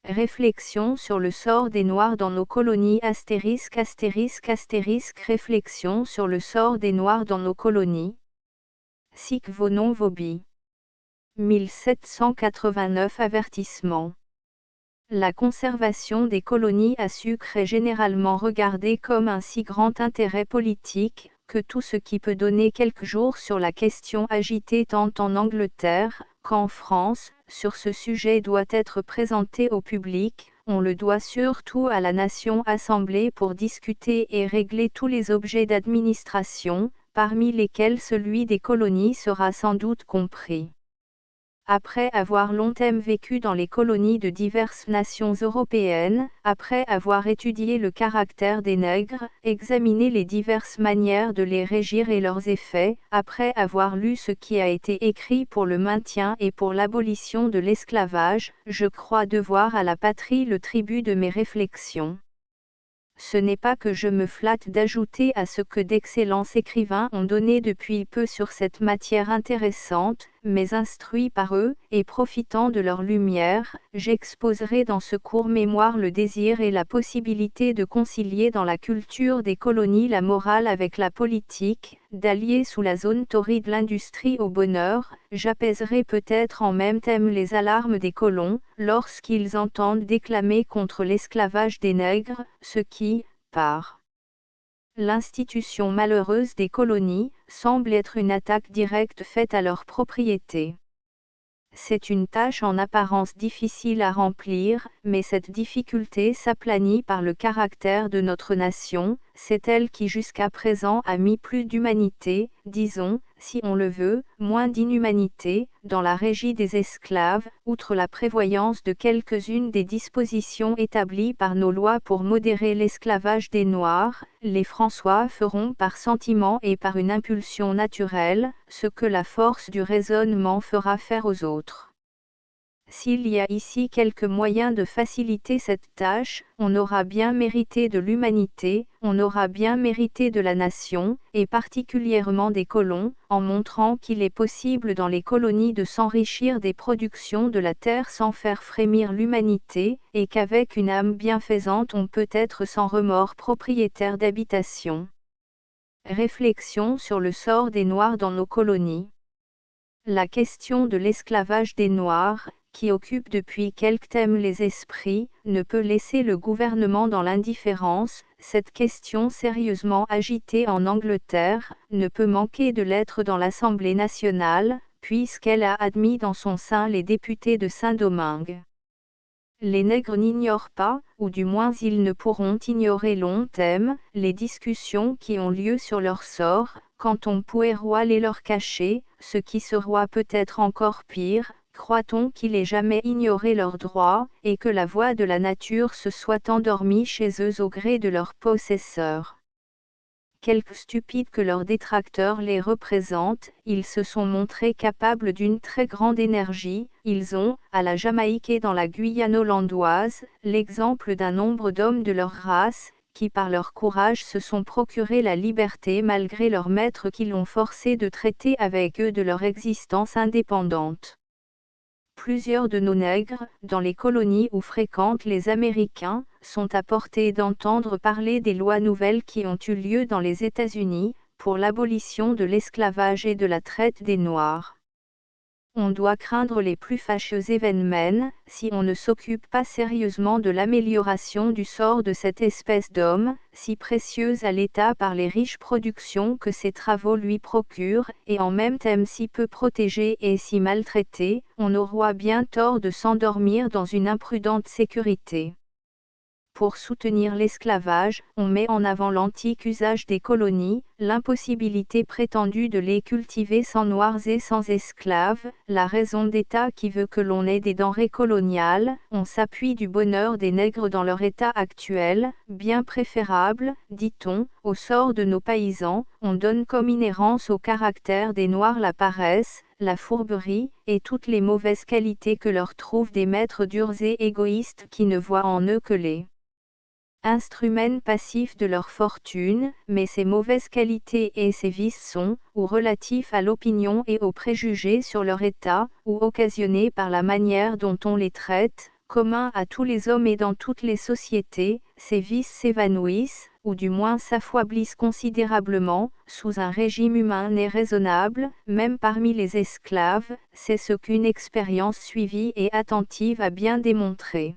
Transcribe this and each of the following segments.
Réflexion sur le sort des Noirs dans nos colonies ******** Réflexion sur le sort des Noirs dans nos colonies. Sic vos noms vobis. 1789 Avertissement. La conservation des colonies à sucre est généralement regardée comme un si grand intérêt politique, que tout ce qui peut donner quelques jours sur la question agitée tant en Angleterre qu'en France, sur ce sujet doit être présenté au public. On le doit surtout à la nation assemblée pour discuter et régler tous les objets d'administration, parmi lesquels celui des colonies sera sans doute compris. Après avoir longtemps vécu dans les colonies de diverses nations européennes, après avoir étudié le caractère des nègres, examiné les diverses manières de les régir et leurs effets, après avoir lu ce qui a été écrit pour le maintien et pour l'abolition de l'esclavage, je crois devoir à la patrie le tribut de mes réflexions. Ce n'est pas que je me flatte d'ajouter à ce que d'excellents écrivains ont donné depuis peu sur cette matière intéressante, mais instruit par eux, et profitant de leur lumière, j'exposerai dans ce court mémoire le désir et la possibilité de concilier dans la culture des colonies la morale avec la politique, d'allier sous la zone torride l'industrie au bonheur. J'apaiserai peut-être en même temps les alarmes des colons, lorsqu'ils entendent déclamer contre l'esclavage des nègres, ce qui, par l'institution malheureuse des colonies, semble être une attaque directe faite à leur propriété. C'est une tâche en apparence difficile à remplir, mais cette difficulté s'aplanit par le caractère de notre nation, c'est elle qui jusqu'à présent a mis plus d'humanité, disons, si on le veut, moins d'inhumanité, dans la régie des esclaves, outre la prévoyance de quelques-unes des dispositions établies par nos lois pour modérer l'esclavage des Noirs. Les François feront par sentiment et par une impulsion naturelle, ce que la force du raisonnement fera faire aux autres. S'il y a ici quelques moyens de faciliter cette tâche, on aura bien mérité de l'humanité, on aura bien mérité de la nation, et particulièrement des colons, en montrant qu'il est possible dans les colonies de s'enrichir des productions de la terre sans faire frémir l'humanité, et qu'avec une âme bienfaisante on peut être sans remords propriétaire d'habitation. Réflexion sur le sort des Noirs dans nos colonies. La question de l'esclavage des Noirs, qui occupe depuis quelque temps les esprits, ne peut laisser le gouvernement dans l'indifférence. Cette question sérieusement agitée en Angleterre, ne peut manquer de l'être dans l'Assemblée nationale, puisqu'elle a admis dans son sein les députés de Saint-Domingue. Les nègres n'ignorent pas, ou du moins ils ne pourront ignorer longtemps, les discussions qui ont lieu sur leur sort, quand on pourrait les leur cacher, ce qui sera peut-être encore pire. Croit-on qu'il ait jamais ignoré leurs droits, et que la voix de la nature se soit endormie chez eux au gré de leurs possesseurs? Quelque stupides que leurs détracteurs les représentent, ils se sont montrés capables d'une très grande énergie. Ils ont, à la Jamaïque et dans la Guyane hollandoise, l'exemple d'un nombre d'hommes de leur race, qui par leur courage se sont procuré la liberté malgré leurs maîtres qui l'ont forcé de traiter avec eux de leur existence indépendante. Plusieurs de nos nègres, dans les colonies où fréquentent les Américains, sont à portée d'entendre parler des lois nouvelles qui ont eu lieu dans les États-Unis, pour l'abolition de l'esclavage et de la traite des Noirs. On doit craindre les plus fâcheux événements, si on ne s'occupe pas sérieusement de l'amélioration du sort de cette espèce d'homme, si précieuse à l'État par les riches productions que ses travaux lui procurent, et en même temps si peu protégé et si maltraité. On aura bien tort de s'endormir dans une imprudente sécurité. Pour soutenir l'esclavage, on met en avant l'antique usage des colonies, l'impossibilité prétendue de les cultiver sans Noirs et sans esclaves, la raison d'État qui veut que l'on ait des denrées coloniales. On s'appuie du bonheur des nègres dans leur état actuel, bien préférable, dit-on, au sort de nos paysans. On donne comme inhérence au caractère des Noirs la paresse, la fourberie, et toutes les mauvaises qualités que leur trouvent des maîtres durs et égoïstes qui ne voient en eux que les instruments passifs de leur fortune, mais ces mauvaises qualités et ces vices sont, ou relatifs à l'opinion et aux préjugés sur leur état, ou occasionnés par la manière dont on les traite, commun à tous les hommes et dans toutes les sociétés, ces vices s'évanouissent, ou du moins s'affaiblissent considérablement, sous un régime humain et raisonnable, même parmi les esclaves, c'est ce qu'une expérience suivie et attentive a bien démontré.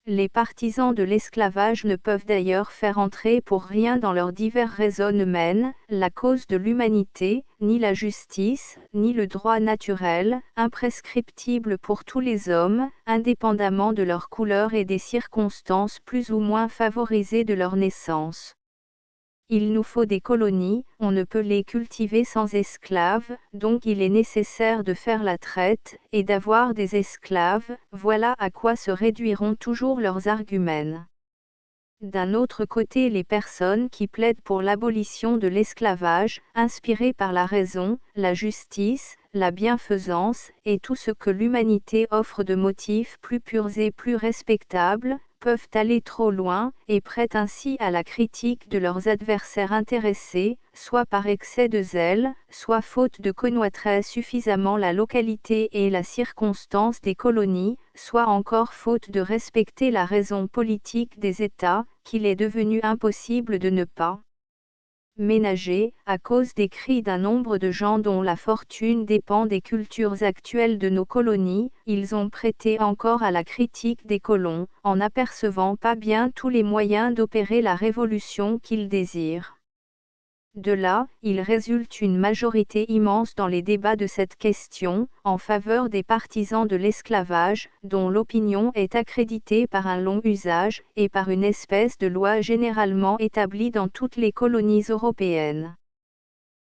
Les partisans de l'esclavage ne peuvent d'ailleurs faire entrer pour rien dans leurs divers raisonnements, la cause de l'humanité, ni la justice, ni le droit naturel, imprescriptible pour tous les hommes, indépendamment de leur couleur et des circonstances plus ou moins favorisées de leur naissance. Il nous faut des colonies, on ne peut les cultiver sans esclaves, donc il est nécessaire de faire la traite, et d'avoir des esclaves, voilà à quoi se réduiront toujours leurs arguments. D'un autre côté, les personnes qui plaident pour l'abolition de l'esclavage, inspirées par la raison, la justice, la bienfaisance, et tout ce que l'humanité offre de motifs plus purs et plus respectables, peuvent aller trop loin, et prêtent ainsi à la critique de leurs adversaires intéressés, soit par excès de zèle, soit faute de connaître suffisamment la localité et la circonstance des colonies, soit encore faute de respecter la raison politique des États, qu'il est devenu impossible de ne pas ménager, à cause des cris d'un nombre de gens dont la fortune dépend des cultures actuelles de nos colonies, ils ont prêté encore à la critique des colons, en n'apercevant pas bien tous les moyens d'opérer la révolution qu'ils désirent. De là, il résulte une majorité immense dans les débats de cette question, en faveur des partisans de l'esclavage, dont l'opinion est accréditée par un long usage, et par une espèce de loi généralement établie dans toutes les colonies européennes.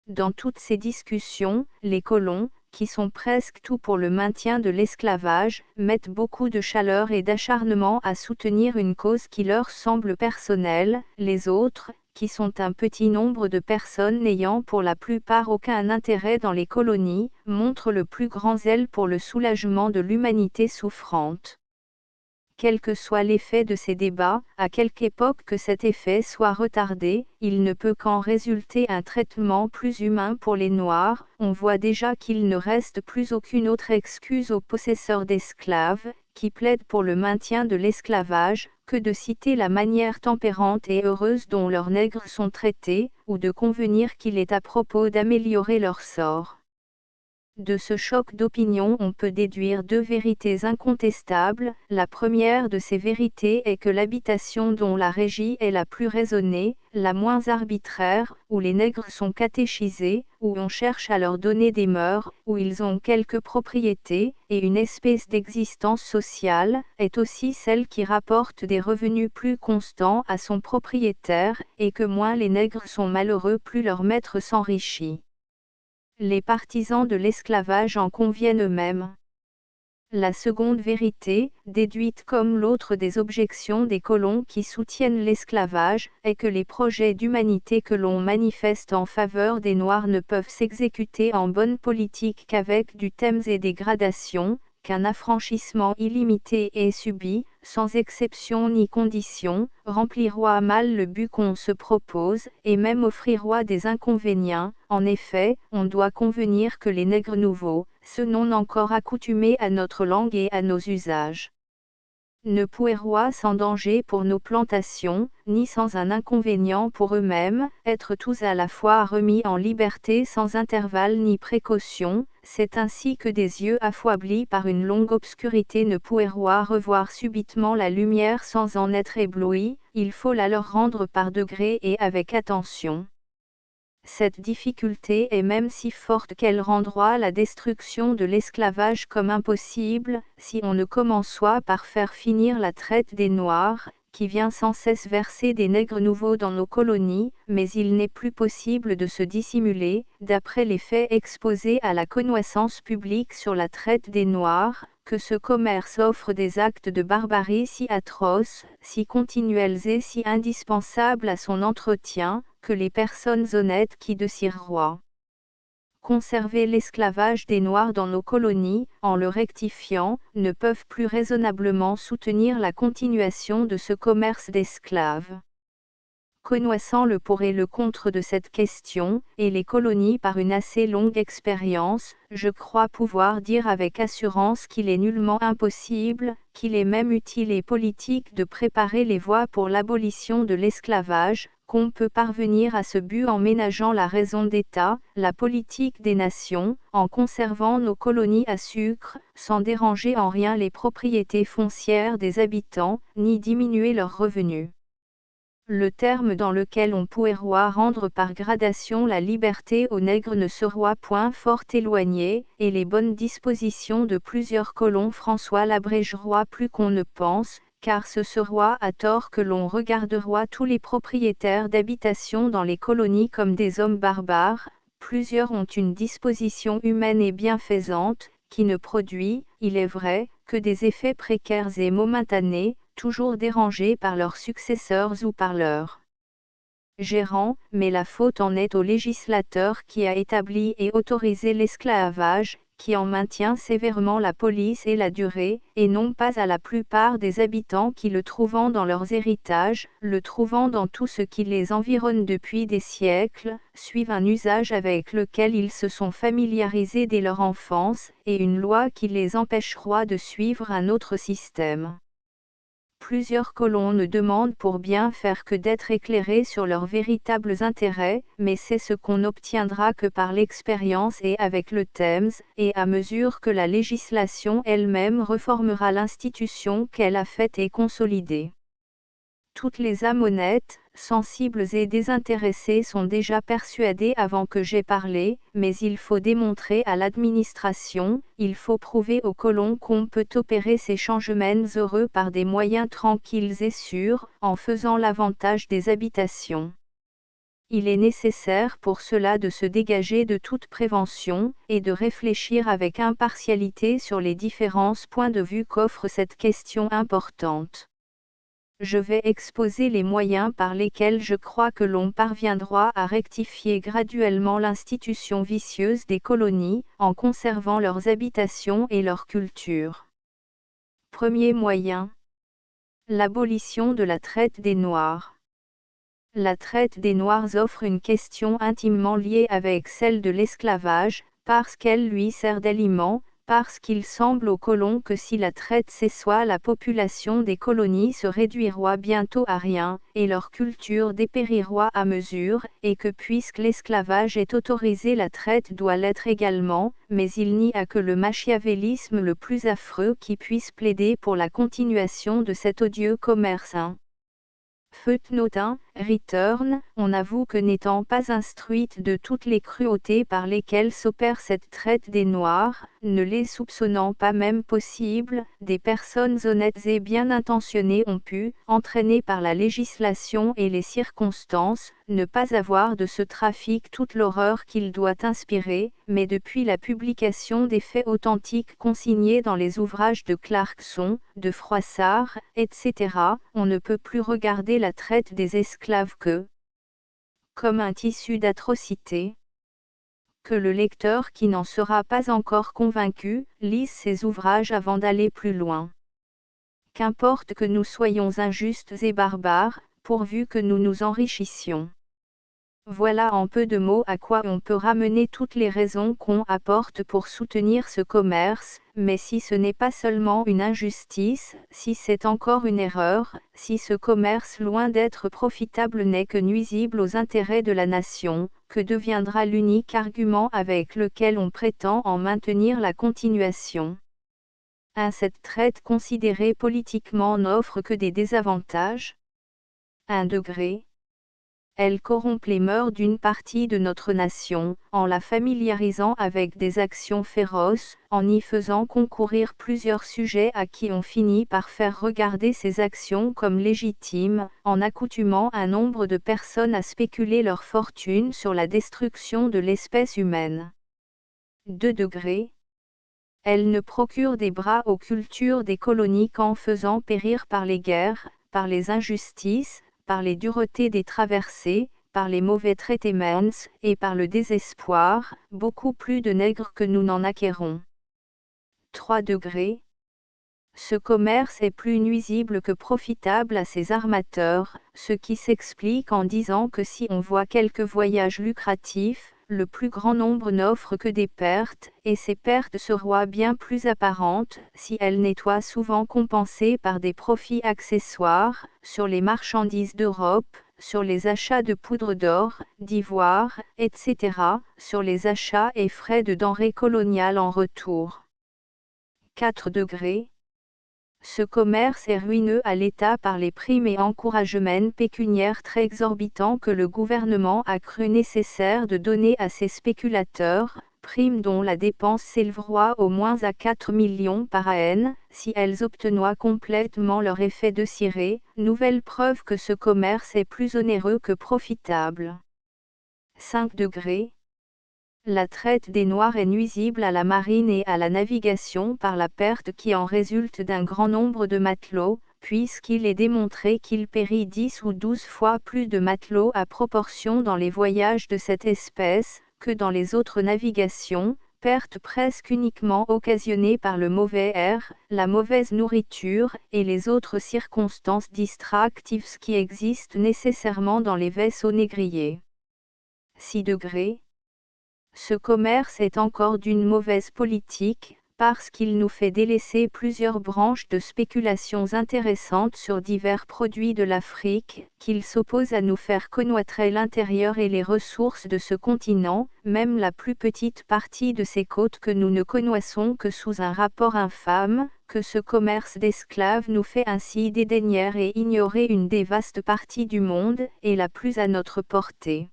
Dans toutes ces discussions, les colons, qui sont presque tout pour le maintien de l'esclavage, mettent beaucoup de chaleur et d'acharnement à soutenir une cause qui leur semble personnelle, les autres, qui sont un petit nombre de personnes n'ayant pour la plupart aucun intérêt dans les colonies, montrent le plus grand zèle pour le soulagement de l'humanité souffrante. Quel que soit l'effet de ces débats, à quelque époque que cet effet soit retardé, il ne peut qu'en résulter un traitement plus humain pour les Noirs. On voit déjà qu'il ne reste plus aucune autre excuse aux possesseurs d'esclaves, qui plaident pour le maintien de l'esclavage, que de citer la manière tempérante et heureuse dont leurs nègres sont traités, ou de convenir qu'il est à propos d'améliorer leur sort. De ce choc d'opinion on peut déduire deux vérités incontestables. La première de ces vérités est que l'habitation dont la régie est la plus raisonnée, la moins arbitraire, où les nègres sont catéchisés, où on cherche à leur donner des mœurs, où ils ont quelques propriétés, et une espèce d'existence sociale, est aussi celle qui rapporte des revenus plus constants à son propriétaire, et que moins les nègres sont malheureux plus leur maître s'enrichit. Les partisans de l'esclavage en conviennent eux-mêmes. La seconde vérité, déduite comme l'autre des objections des colons qui soutiennent l'esclavage, est que les projets d'humanité que l'on manifeste en faveur des Noirs ne peuvent s'exécuter en bonne politique qu'avec du temps et des gradations, qu'un affranchissement illimité est subi, sans exception ni condition, remplira mal le but qu'on se propose, et même offrira des inconvénients. En effet, on doit convenir que les nègres nouveaux, ceux non encore accoutumés à notre langue et à nos usages, ne pourront sans danger pour nos plantations, ni sans un inconvénient pour eux-mêmes, être tous à la fois remis en liberté sans intervalle ni précaution. C'est ainsi que des yeux affaiblis par une longue obscurité ne pourront revoir subitement la lumière sans en être éblouis. Il faut la leur rendre par degrés et avec attention. Cette difficulté est même si forte qu'elle rendra la destruction de l'esclavage comme impossible, si on ne commence soit par faire finir la traite des Noirs, qui vient sans cesse verser des nègres nouveaux dans nos colonies, mais il n'est plus possible de se dissimuler, d'après les faits exposés à la connaissance publique sur la traite des Noirs, que ce commerce offre des actes de barbarie si atroces, si continuels et si indispensables à son entretien, que les personnes honnêtes qui désirent conserver l'esclavage des Noirs dans nos colonies, en le rectifiant, ne peuvent plus raisonnablement soutenir la continuation de ce commerce d'esclaves. Connaissant le pour et le contre de cette question, et les colonies par une assez longue expérience, je crois pouvoir dire avec assurance qu'il est nullement impossible, qu'il est même utile et politique de préparer les voies pour l'abolition de l'esclavage, qu'on peut parvenir à ce but en ménageant la raison d'État, la politique des nations, en conservant nos colonies à sucre, sans déranger en rien les propriétés foncières des habitants, ni diminuer leurs revenus. Le terme dans lequel on pourrait rendre par gradation la liberté aux nègres ne sera point fort éloigné, et les bonnes dispositions de plusieurs colons François l'abrégera plus qu'on ne pense, car ce sera à tort que l'on regardera tous les propriétaires d'habitation dans les colonies comme des hommes barbares. Plusieurs ont une disposition humaine et bienfaisante, qui ne produit, il est vrai, que des effets précaires et momentanés, toujours dérangés par leurs successeurs ou par leurs gérants, mais la faute en est au législateur qui a établi et autorisé l'esclavage, qui en maintient sévèrement la police et la durée, et non pas à la plupart des habitants qui le trouvant dans leurs héritages, le trouvant dans tout ce qui les environne depuis des siècles, suivent un usage avec lequel ils se sont familiarisés dès leur enfance, et une loi qui les empêchera de suivre un autre système. Plusieurs colons ne demandent pour bien faire que d'être éclairés sur leurs véritables intérêts, mais c'est ce qu'on obtiendra que par l'expérience et avec le temps, et à mesure que la législation elle-même reformera l'institution qu'elle a faite et consolidée. Toutes les âmes honnêtes, sensibles et désintéressées sont déjà persuadées avant que j'aie parlé, mais il faut démontrer à l'administration, il faut prouver aux colons qu'on peut opérer ces changements heureux par des moyens tranquilles et sûrs, en faisant l'avantage des habitations. Il est nécessaire pour cela de se dégager de toute prévention, et de réfléchir avec impartialité sur les différents points de vue qu'offre cette question importante. Je vais exposer les moyens par lesquels je crois que l'on parviendra à rectifier graduellement l'institution vicieuse des colonies, en conservant leurs habitations et leur culture. Premier moyen. L'abolition de la traite des Noirs. La traite des Noirs offre une question intimement liée avec celle de l'esclavage, parce qu'elle lui sert d'aliment, parce qu'il semble aux colons que si la traite cessait, la population des colonies se réduira bientôt à rien, et leur culture dépérira à mesure, et que puisque l'esclavage est autorisé, la traite doit l'être également, mais il n'y a que le machiavélisme le plus affreux qui puisse plaider pour la continuation de cet odieux commerce. Footnote 1, Return, on avoue que n'étant pas instruite de toutes les cruautés par lesquelles s'opère cette traite des Noirs, ne les soupçonnant pas même possibles, des personnes honnêtes et bien intentionnées ont pu, entraînées par la législation et les circonstances, ne pas avoir de ce trafic toute l'horreur qu'il doit inspirer, mais depuis la publication des faits authentiques consignés dans les ouvrages de Clarkson, de Froissart, etc., on ne peut plus regarder la traite des esclaves comme un tissu d'atrocités. Que le lecteur qui n'en sera pas encore convaincu, lise ces ouvrages avant d'aller plus loin. Qu'importe que nous soyons injustes et barbares, pourvu que nous nous enrichissions. Voilà en peu de mots à quoi on peut ramener toutes les raisons qu'on apporte pour soutenir ce commerce, mais si ce n'est pas seulement une injustice, si c'est encore une erreur, si ce commerce loin d'être profitable n'est que nuisible aux intérêts de la nation, que deviendra l'unique argument avec lequel on prétend en maintenir la continuation? Cette traite considérée politiquement n'offre que des désavantages. 1 degré. Elle corrompt les mœurs d'une partie de notre nation, en la familiarisant avec des actions féroces, en y faisant concourir plusieurs sujets à qui on finit par faire regarder ces actions comme légitimes, en accoutumant un nombre de personnes à spéculer leur fortune sur la destruction de l'espèce humaine. 2 degrés. Elle ne procure des bras aux cultures des colonies qu'en faisant périr par les guerres, par les injustices, par les duretés des traversées, par les mauvais traitements, et par le désespoir, beaucoup plus de nègres que nous n'en acquérons. 3 degrés. Ce commerce est plus nuisible que profitable à ces armateurs, ce qui s'explique en disant que si on voit quelques voyages lucratifs, le plus grand nombre n'offre que des pertes, et ces pertes seront bien plus apparentes si elles n'étaient souvent compensées par des profits accessoires, sur les marchandises d'Europe, sur les achats de poudre d'or, d'ivoire, etc., sur les achats et frais de denrées coloniales en retour. 4 degrés. Ce commerce est ruineux à l'État par les primes et encouragements pécuniaires très exorbitants que le gouvernement a cru nécessaire de donner à ses spéculateurs, primes dont la dépense s'élèvera au moins à 4 millions par an, si elles obtenaient complètement leur effet de ciré, nouvelle preuve que ce commerce est plus onéreux que profitable. 5 degrés. La traite des Noirs est nuisible à la marine et à la navigation par la perte qui en résulte d'un grand nombre de matelots, puisqu'il est démontré qu'il périt 10 ou 12 fois plus de matelots à proportion dans les voyages de cette espèce, que dans les autres navigations, perte presque uniquement occasionnée par le mauvais air, la mauvaise nourriture et les autres circonstances distractives qui existent nécessairement dans les vaisseaux négriers. 6 degrés. Ce commerce est encore d'une mauvaise politique, parce qu'il nous fait délaisser plusieurs branches de spéculations intéressantes sur divers produits de l'Afrique, qu'il s'oppose à nous faire connaître l'intérieur et les ressources de ce continent, même la plus petite partie de ces côtes que nous ne connaissons que sous un rapport infâme, que ce commerce d'esclaves nous fait ainsi dédaigner et ignorer une des vastes parties du monde, et la plus à notre portée.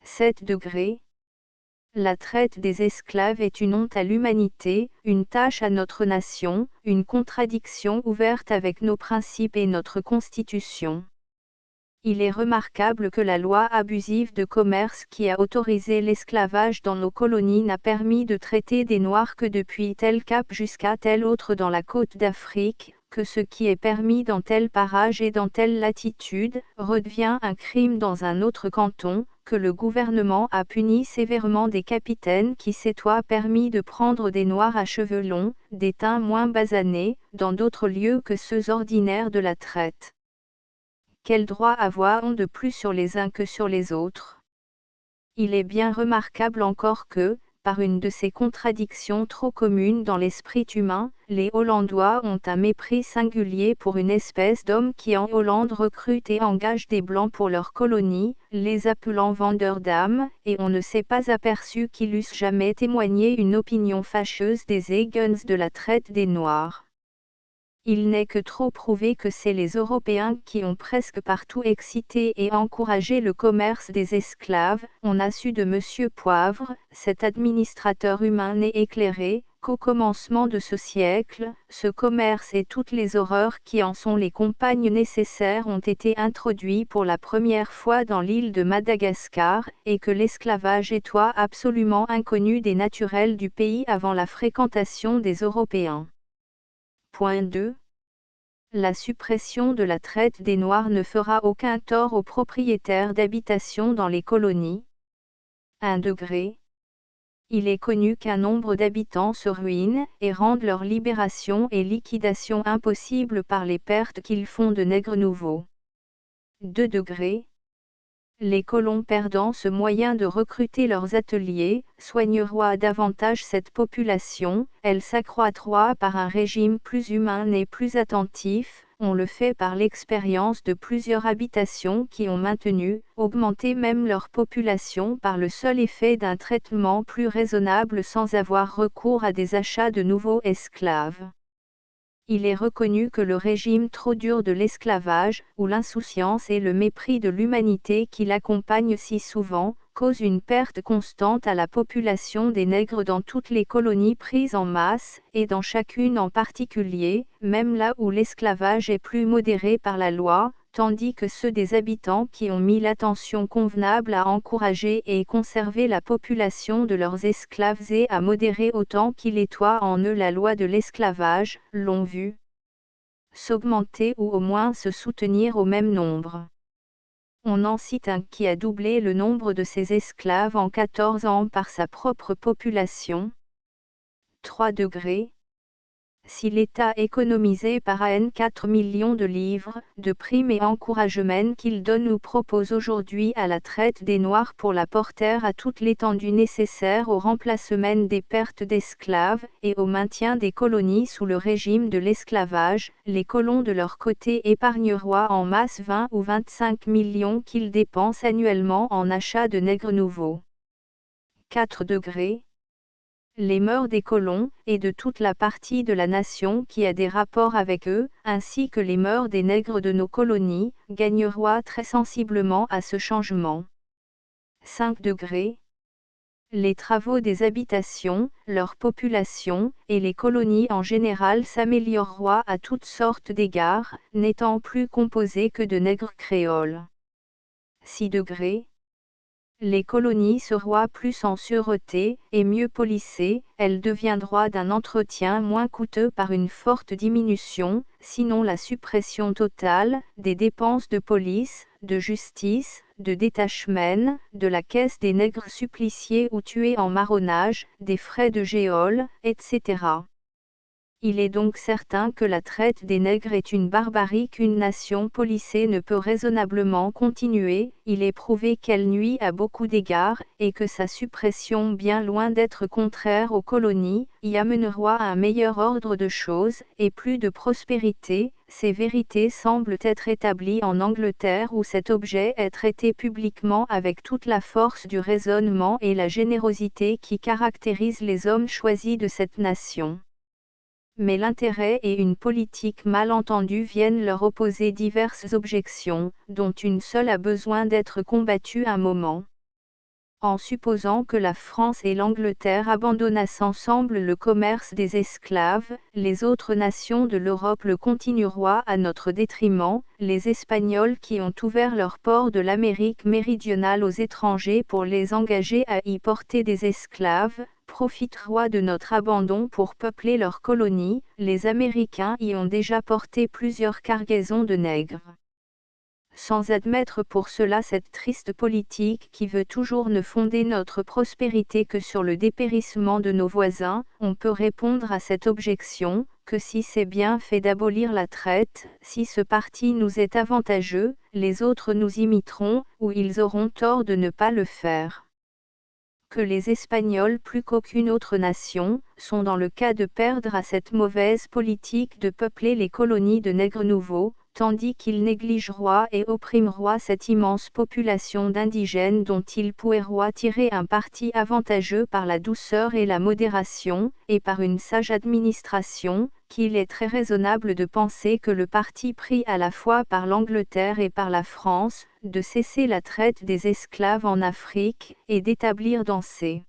7 degrés. La traite des esclaves est une honte à l'humanité, une tâche à notre nation, une contradiction ouverte avec nos principes et notre Constitution. Il est remarquable que la loi abusive de commerce qui a autorisé l'esclavage dans nos colonies n'a permis de traiter des Noirs que depuis tel cap jusqu'à tel autre dans la côte d'Afrique, que ce qui est permis dans tel parage et dans telle latitude, redevient un crime dans un autre canton, que le gouvernement a puni sévèrement des capitaines qui s'étaient permis de prendre des Noirs à cheveux longs, des teints moins basanés, dans d'autres lieux que ceux ordinaires de la traite. Quel droit avoir de plus sur les uns que sur les autres? Il est bien remarquable encore que, par une de ces contradictions trop communes dans l'esprit humain, les Hollandois ont un mépris singulier pour une espèce d'hommes qui en Hollande recrutent et engagent des Blancs pour leur colonie, les appelant vendeurs d'âmes, et on ne s'est pas aperçu qu'ils eussent jamais témoigné une opinion fâcheuse des Egens de la traite des Noirs. Il n'est que trop prouvé que c'est les Européens qui ont presque partout excité et encouragé le commerce des esclaves. On a su de Monsieur Poivre, cet administrateur humain né éclairé, qu'au commencement de ce siècle, ce commerce et toutes les horreurs qui en sont les compagnes nécessaires ont été introduits pour la première fois dans l'île de Madagascar, et que l'esclavage était absolument inconnu des naturels du pays avant la fréquentation des Européens. Point 2. La suppression de la traite des Noirs ne fera aucun tort aux propriétaires d'habitations dans les colonies. 1 degré. Il est connu qu'un nombre d'habitants se ruinent et rendent leur libération et liquidation impossible par les pertes qu'ils font de nègres nouveaux. 2 degrés. Les colons perdant ce moyen de recruter leurs ateliers, soigneront davantage cette population, elle s'accroîtra par un régime plus humain et plus attentif, on le fait par l'expérience de plusieurs habitations qui ont maintenu, augmenté même leur population par le seul effet d'un traitement plus raisonnable sans avoir recours à des achats de nouveaux esclaves. Il est reconnu que le régime trop dur de l'esclavage, où l'insouciance et le mépris de l'humanité qui l'accompagnent si souvent, causent une perte constante à la population des nègres dans toutes les colonies prises en masse, et dans chacune en particulier, même là où l'esclavage est plus modéré par la loi, tandis que ceux des habitants qui ont mis l'attention convenable à encourager et conserver la population de leurs esclaves et à modérer autant qu'il est en eux la loi de l'esclavage, l'ont vu s'augmenter ou au moins se soutenir au même nombre. On en cite un qui a doublé le nombre de ses esclaves en 14 ans par sa propre population. 3 degrés. si l'État économisait par an 4 millions de livres, de primes et encouragements qu'il donne ou propose aujourd'hui à la traite des Noirs pour la porter à toute l'étendue nécessaire au remplacement des pertes d'esclaves, et au maintien des colonies sous le régime de l'esclavage, les colons de leur côté épargneraient en masse 20 ou 25 millions qu'ils dépensent annuellement en achat de nègres nouveaux. 4 degrés. Les mœurs des colons, et de toute la partie de la nation qui a des rapports avec eux, ainsi que les mœurs des nègres de nos colonies, gagneraient très sensiblement à ce changement. 5 degrés. Les travaux des habitations, leur population, et les colonies en général s'amélioreraient à toutes sortes d'égards, n'étant plus composées que de nègres créoles. 6 degrés. Les colonies seraient plus en sûreté, et mieux policées, elles deviendroient d'un entretien moins coûteux par une forte diminution, sinon la suppression totale, des dépenses de police, de justice, de détachement, de la caisse des nègres suppliciés ou tués en marronnage, des frais de géole, etc. Il est donc certain que la traite des nègres est une barbarie qu'une nation policée ne peut raisonnablement continuer, il est prouvé qu'elle nuit à beaucoup d'égards, et que sa suppression, bien loin d'être contraire aux colonies, y amènera à un meilleur ordre de choses, et plus de prospérité. Ces vérités semblent être établies en Angleterre où cet objet est traité publiquement avec toute la force du raisonnement et la générosité qui caractérisent les hommes choisis de cette nation. Mais l'intérêt et une politique mal entendue viennent leur opposer diverses objections, dont une seule a besoin d'être combattue un moment. En supposant que la France et l'Angleterre abandonnassent ensemble le commerce des esclaves, les autres nations de l'Europe le continueraient à notre détriment. Les Espagnols qui ont ouvert leurs ports de l'Amérique méridionale aux étrangers pour les engager à y porter des esclaves, profiteraient de notre abandon pour peupler leurs colonies. Les Américains y ont déjà porté plusieurs cargaisons de nègres. Sans admettre pour cela cette triste politique qui veut toujours ne fonder notre prospérité que sur le dépérissement de nos voisins, on peut répondre à cette objection, que si c'est bien fait d'abolir la traite, si ce parti nous est avantageux, les autres nous imiteront, ou ils auront tort de ne pas le faire. Que les Espagnols plus qu'aucune autre nation, sont dans le cas de perdre à cette mauvaise politique de peupler les colonies de nègres nouveaux, tandis qu'ils négligeraient et opprimeraient cette immense population d'indigènes dont ils pourraient tirer un parti avantageux par la douceur et la modération, et par une sage administration, qu'il est très raisonnable de penser que le parti pris à la fois par l'Angleterre et par la France, de cesser la traite des esclaves en Afrique, et d'établir dans ces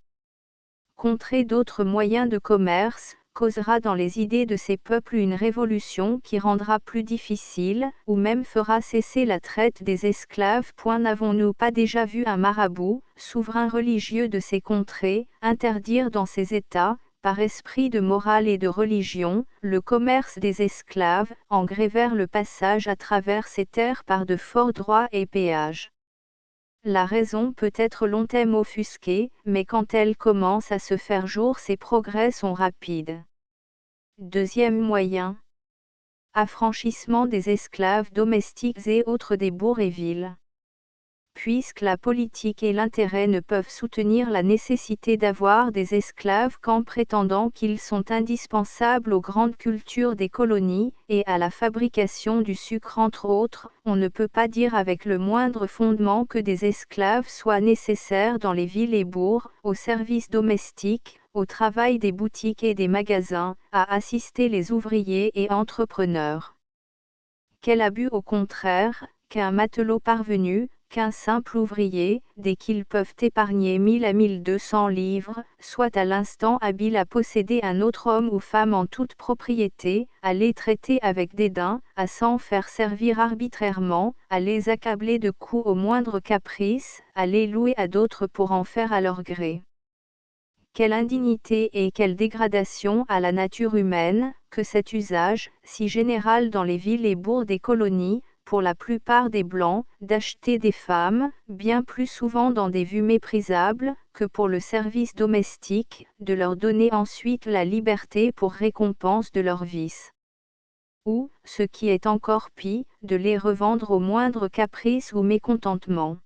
contrées d'autres moyens de commerce, causera dans les idées de ces peuples une révolution qui rendra plus difficile, ou même fera cesser la traite des esclaves. N'avons-nous pas déjà vu un marabout, souverain religieux de ces contrées, interdire dans ces États, par esprit de morale et de religion, le commerce des esclaves, en grévèrent le passage à travers ces terres par de forts droits et péages. La raison peut être longtemps offusquée, mais quand elle commence à se faire jour, ses progrès sont rapides. Deuxième moyen. Affranchissement des esclaves domestiques et autres des bourgs et villes. Puisque la politique et l'intérêt ne peuvent soutenir la nécessité d'avoir des esclaves qu'en prétendant qu'ils sont indispensables aux grandes cultures des colonies, et à la fabrication du sucre entre autres, on ne peut pas dire avec le moindre fondement que des esclaves soient nécessaires dans les villes et bourgs, au service domestique, au travail des boutiques et des magasins, à assister les ouvriers et entrepreneurs. Quel abus au contraire, qu'un matelot parvenu, qu'un simple ouvrier, dès qu'ils peuvent épargner 1000 à 1200 livres, soit à l'instant habile à posséder un autre homme ou femme en toute propriété, à les traiter avec dédain, à s'en faire servir arbitrairement, à les accabler de coups au moindre caprice, à les louer à d'autres pour en faire à leur gré. Quelle indignité et quelle dégradation à la nature humaine, que cet usage, si général dans les villes et bourgs des colonies, pour la plupart des Blancs, d'acheter des femmes, bien plus souvent dans des vues méprisables, que pour le service domestique, de leur donner ensuite la liberté pour récompense de leurs vices. Ou, ce qui est encore pis, de les revendre au moindre caprice ou mécontentement.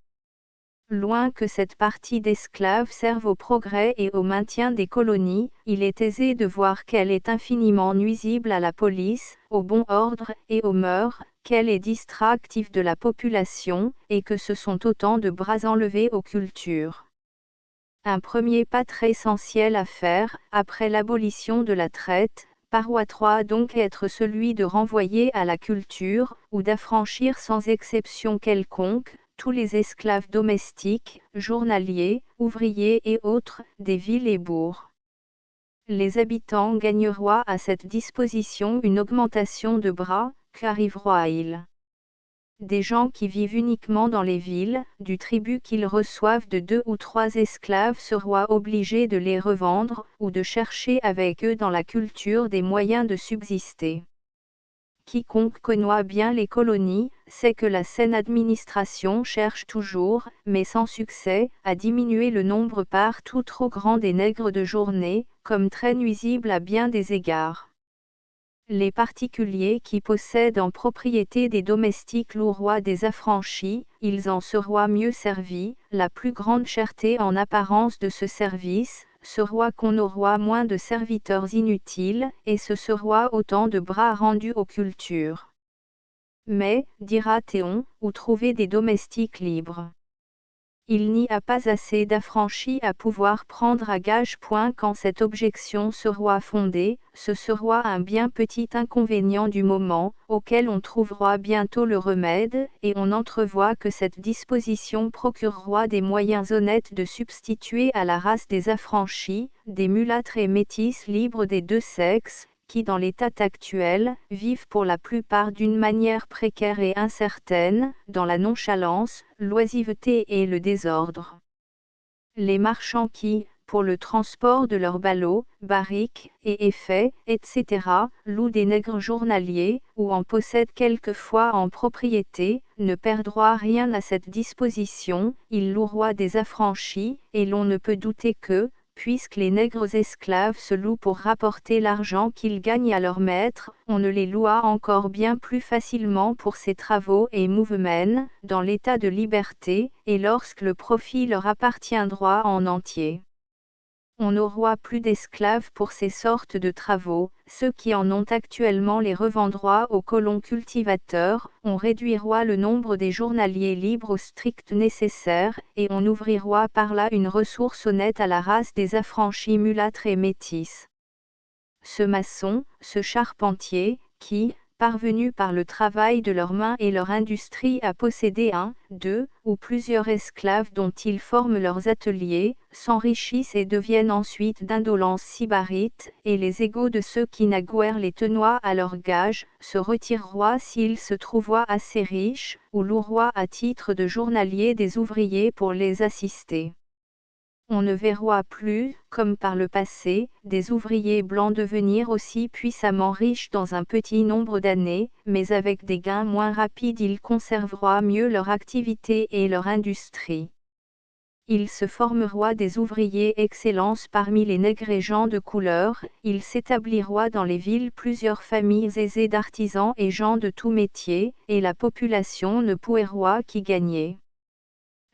Loin que cette partie d'esclaves serve au progrès et au maintien des colonies, il est aisé de voir qu'elle est infiniment nuisible à la police, au bon ordre et aux mœurs, qu'elle est distractive de la population, et que ce sont autant de bras enlevés aux cultures. Un premier pas très essentiel à faire, après l'abolition de la traite, doit donc être celui de renvoyer à la culture, ou d'affranchir sans exception quelconque, tous les esclaves domestiques, journaliers, ouvriers et autres, des villes et bourgs. Les habitants gagneront à cette disposition une augmentation de bras, qu'arriveront à ils. Des gens qui vivent uniquement dans les villes, du tribut qu'ils reçoivent de 2 ou 3 esclaves seront obligés de les revendre, ou de chercher avec eux dans la culture des moyens de subsister. Quiconque connaît bien les colonies, sait que la saine administration cherche toujours, mais sans succès, à diminuer le nombre partout trop grand des nègres de journée, comme très nuisible à bien des égards. Les particuliers qui possèdent en propriété des domestiques louroient des affranchis, ils en seront mieux servis, la plus grande cherté en apparence de ce service, sera qu'on aura moins de serviteurs inutiles, et ce sera autant de bras rendus aux cultures. Mais, dira Théon, où trouver des domestiques libres? Il n'y a pas assez d'affranchis à pouvoir prendre à gage. Quand cette objection sera fondée, ce sera un bien petit inconvénient du moment, auquel on trouvera bientôt le remède, et on entrevoit que cette disposition procurera des moyens honnêtes de substituer à la race des affranchis, des mulâtres et métis libres des deux sexes, qui dans l'état actuel, vivent pour la plupart d'une manière précaire et incertaine, dans la nonchalance, l'oisiveté et le désordre. Les marchands qui, pour le transport de leurs ballots, barriques et effets, etc., louent des nègres journaliers, ou en possèdent quelquefois en propriété, ne perdront rien à cette disposition, ils loueront des affranchis, et l'on ne peut douter que, puisque les nègres esclaves se louent pour rapporter l'argent qu'ils gagnent à leur maître, on ne les loua encore bien plus facilement pour ces travaux et mouvements, dans l'état de liberté, et lorsque le profit leur appartiendra en entier. On n'aura plus d'esclaves pour ces sortes de travaux, ceux qui en ont actuellement les revendront aux colons cultivateurs, on réduira le nombre des journaliers libres au strict nécessaire, et on ouvrira par là une ressource honnête à la race des affranchis mulâtres et métis. Ce maçon, ce charpentier, qui, parvenus par le travail de leurs mains et leur industrie à posséder un, deux, ou plusieurs esclaves dont ils forment leurs ateliers, s'enrichissent et deviennent ensuite d'indolents sybarites, et les égaux de ceux qui naguère les tenaient à leur gage, se retireront s'ils se trouvaient assez riches, ou loueront à titre de journaliers des ouvriers pour les assister. On ne verra plus, comme par le passé, des ouvriers blancs devenir aussi puissamment riches dans un petit nombre d'années, mais avec des gains moins rapides ils conserveront mieux leur activité et leur industrie. Il se formera des ouvriers excellents parmi les nègres et gens de couleur, il s'établira dans les villes plusieurs familles aisées d'artisans et gens de tout métier, et la population ne pourra qu'y gagner.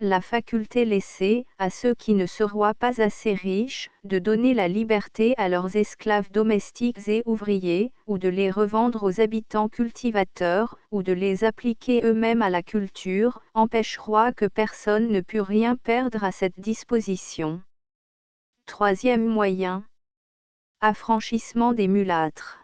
La faculté laissée, à ceux qui ne seront pas assez riches, de donner la liberté à leurs esclaves domestiques et ouvriers, ou de les revendre aux habitants cultivateurs, ou de les appliquer eux-mêmes à la culture, empêchera que personne ne pût rien perdre à cette disposition. Troisième moyen. Affranchissement des mulâtres.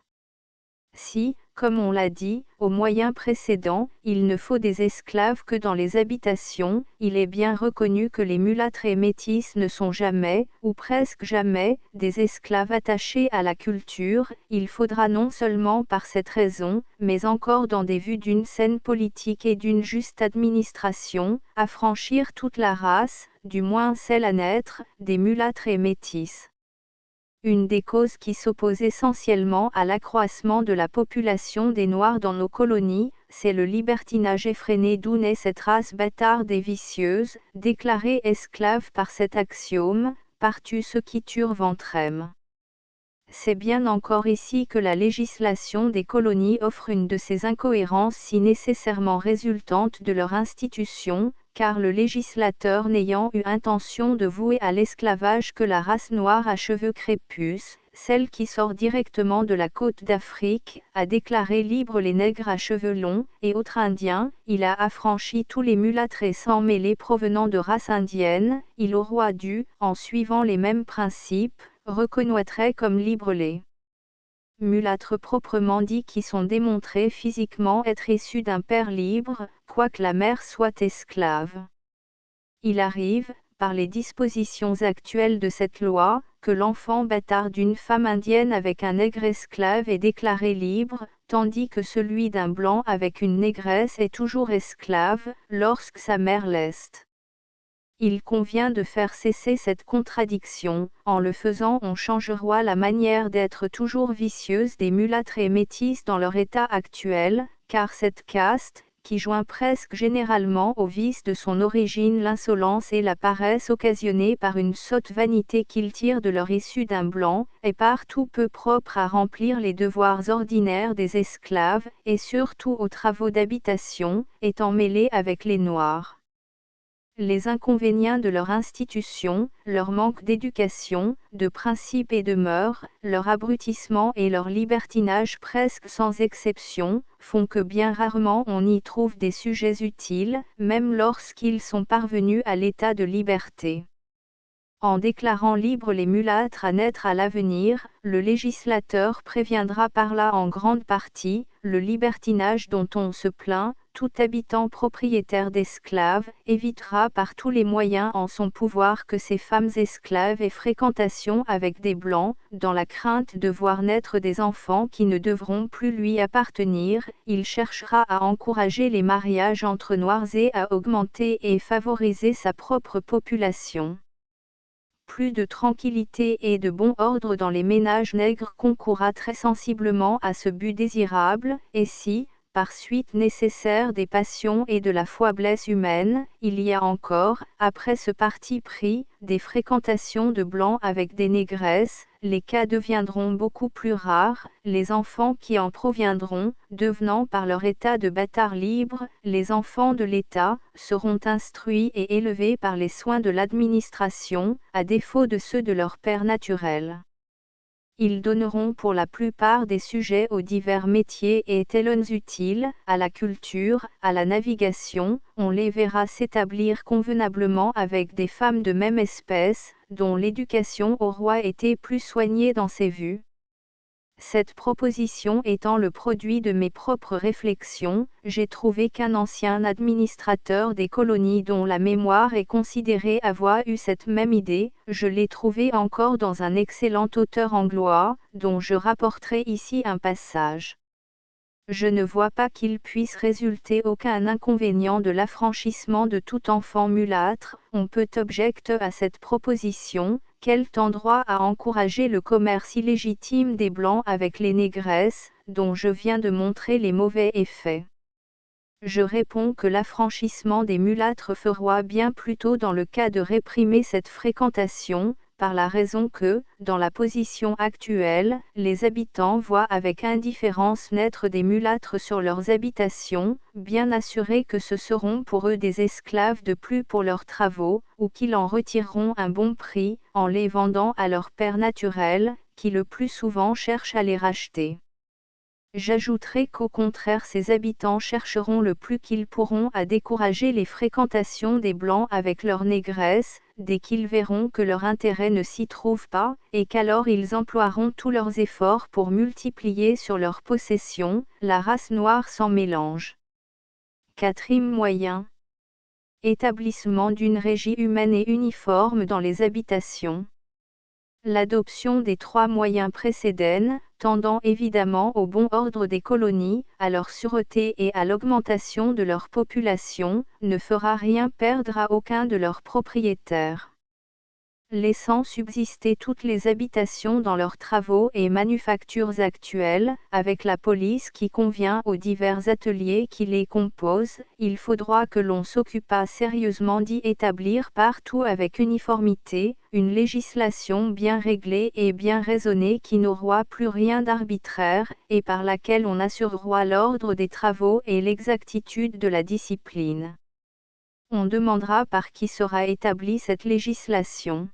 Si, comme on l'a dit, au moyen précédent, il ne faut des esclaves que dans les habitations, il est bien reconnu que les mulâtres et métis ne sont jamais, ou presque jamais, des esclaves attachés à la culture, il faudra non seulement par cette raison, mais encore dans des vues d'une saine politique et d'une juste administration, affranchir toute la race, du moins celle à naître, des mulâtres et métis. Une des causes qui s'oppose essentiellement à l'accroissement de la population des Noirs dans nos colonies, c'est le libertinage effréné d'où naît cette race bâtarde et vicieuse, déclarée esclave par cet axiome, pars-tu ceux qui turent ventrem. C'est bien encore ici que la législation des colonies offre une de ces incohérences si nécessairement résultantes de leur institution, car le législateur n'ayant eu intention de vouer à l'esclavage que la race noire à cheveux crépus, celle qui sort directement de la côte d'Afrique, a déclaré libres les nègres à cheveux longs et autres indiens, il a affranchi tous les mulâtres sans mêlés provenant de races indiennes, il aurait dû, en suivant les mêmes principes, reconnaîtrait comme libres les mulâtres proprement dits qui sont démontrés physiquement être issus d'un père libre, quoique la mère soit esclave. Il arrive, par les dispositions actuelles de cette loi, que l'enfant bâtard d'une femme indienne avec un nègre esclave est déclaré libre, tandis que celui d'un blanc avec une négresse est toujours esclave, lorsque sa mère l'est. Il convient de faire cesser cette contradiction, en le faisant on changera la manière d'être toujours vicieuse des mulâtres et métisses dans leur état actuel, car cette caste, qui joint presque généralement au vice de son origine l'insolence et la paresse occasionnée par une sotte vanité qu'ils tirent de leur issue d'un blanc, est partout peu propre à remplir les devoirs ordinaires des esclaves, et surtout aux travaux d'habitation, étant mêlés avec les noirs. Les inconvénients de leur institution, leur manque d'éducation, de principes et de mœurs, leur abrutissement et leur libertinage presque sans exception, font que bien rarement on y trouve des sujets utiles, même lorsqu'ils sont parvenus à l'état de liberté. En déclarant libres les mulâtres à naître à l'avenir, le législateur préviendra par là en grande partie, le libertinage dont on se plaint, tout habitant propriétaire d'esclaves, évitera par tous les moyens en son pouvoir que ces femmes esclaves aient fréquentation avec des blancs, dans la crainte de voir naître des enfants qui ne devront plus lui appartenir, il cherchera à encourager les mariages entre noirs et à augmenter et favoriser sa propre population. Plus de tranquillité et de bon ordre dans les ménages nègres concourra très sensiblement à ce but désirable, et si, par suite nécessaire des passions et de la faiblesse humaine, il y a encore, après ce parti pris, des fréquentations de blancs avec des négresses, les cas deviendront beaucoup plus rares, les enfants qui en proviendront, devenant par leur état de bâtards libres, les enfants de l'État, seront instruits et élevés par les soins de l'administration, à défaut de ceux de leur père naturel. Ils donneront pour la plupart des sujets aux divers métiers et talents utiles, à la culture, à la navigation, on les verra s'établir convenablement avec des femmes de même espèce, dont l'éducation au roi était plus soignée dans ses vues. Cette proposition étant le produit de mes propres réflexions, j'ai trouvé qu'un ancien administrateur des colonies dont la mémoire est considérée avoir eu cette même idée, je l'ai trouvé encore dans un excellent auteur anglois, dont je rapporterai ici un passage. Je ne vois pas qu'il puisse résulter aucun inconvénient de l'affranchissement de tout enfant mulâtre, on peut objecter à cette proposition, quel endroit à encourager le commerce illégitime des Blancs avec les négresses, dont je viens de montrer les mauvais effets. Je réponds que l'affranchissement des mulâtres fera bien plutôt dans le cas de réprimer cette fréquentation, par la raison que, dans la position actuelle, les habitants voient avec indifférence naître des mulâtres sur leurs habitations, bien assurés que ce seront pour eux des esclaves de plus pour leurs travaux, ou qu'ils en retireront un bon prix, en les vendant à leur père naturel, qui le plus souvent cherche à les racheter. J'ajouterai qu'au contraire ces habitants chercheront le plus qu'ils pourront à décourager les fréquentations des Blancs avec leurs négresses, dès qu'ils verront que leur intérêt ne s'y trouve pas, et qu'alors ils emploieront tous leurs efforts pour multiplier sur leur possession, la race noire sans mélange. Quatrième moyen. Établissement d'une régie humaine et uniforme dans les habitations. L'adoption des trois moyens précédents, tendant évidemment au bon ordre des colonies, à leur sûreté et à l'augmentation de leur population, ne fera rien perdre à aucun de leurs propriétaires. laissant subsister toutes les habitations dans leurs travaux et manufactures actuelles, avec la police qui convient aux divers ateliers qui les composent, il faudra que l'on s'occupât sérieusement d'y établir partout avec uniformité, une législation bien réglée et bien raisonnée qui n'aura plus rien d'arbitraire, et par laquelle on assurera l'ordre des travaux et l'exactitude de la discipline. On demandera par qui sera établie cette législation.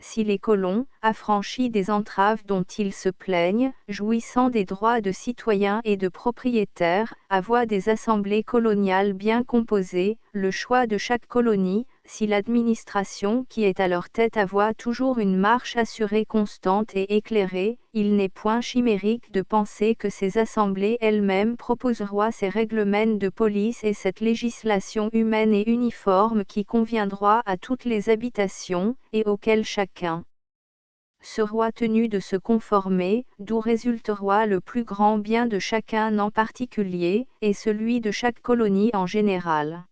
Si les colons, affranchis des entraves dont ils se plaignent, jouissant des droits de citoyens et de propriétaires, avoient des assemblées coloniales bien composées, le choix de chaque colonie, si l'administration qui est à leur tête avoit toujours une marche assurée constante et éclairée, il n'est point chimérique de penser que ces assemblées elles-mêmes proposeront ces règlements de police et cette législation humaine et uniforme qui conviendra à toutes les habitations, et auxquelles chacun sera tenu de se conformer, d'où résultera le plus grand bien de chacun en particulier, et celui de chaque colonie en général.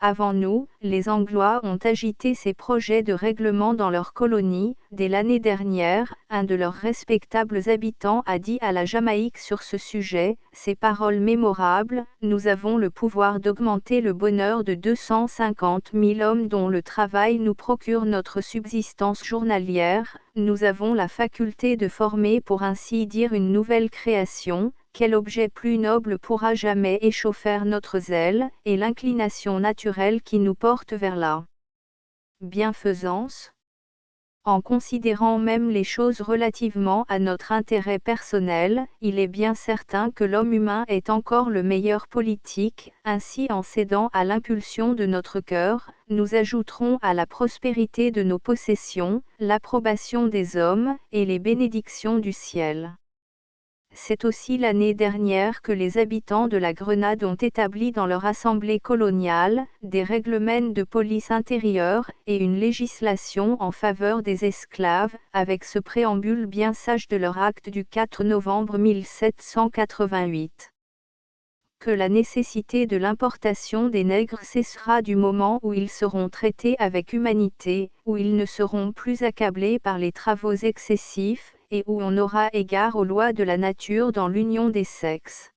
Avant nous, les Anglois ont agité ces projets de règlement dans leurs colonies. Dès l'année dernière, un de leurs respectables habitants a dit à la Jamaïque sur ce sujet, ces paroles mémorables: « Nous avons le pouvoir d'augmenter le bonheur de 250 000 hommes dont le travail nous procure notre subsistance journalière, nous avons la faculté de former pour ainsi dire une nouvelle création. Quel objet plus noble pourra jamais échauffer notre zèle, et l'inclination naturelle qui nous porte vers la bienfaisance ? En considérant même les choses relativement à notre intérêt personnel, il est bien certain que l'homme humain est encore le meilleur politique. Ainsi, en cédant à l'impulsion de notre cœur, nous ajouterons à la prospérité de nos possessions, l'approbation des hommes, et les bénédictions du ciel. » C'est aussi l'année dernière que les habitants de la Grenade ont établi dans leur assemblée coloniale des règlements de police intérieure et une législation en faveur des esclaves, avec ce préambule bien sage de leur acte du 4 novembre 1788. Que la nécessité de l'importation des nègres cessera du moment où ils seront traités avec humanité, où ils ne seront plus accablés par les travaux excessifs, et où on aura égard aux lois de la nature dans l'union des sexes.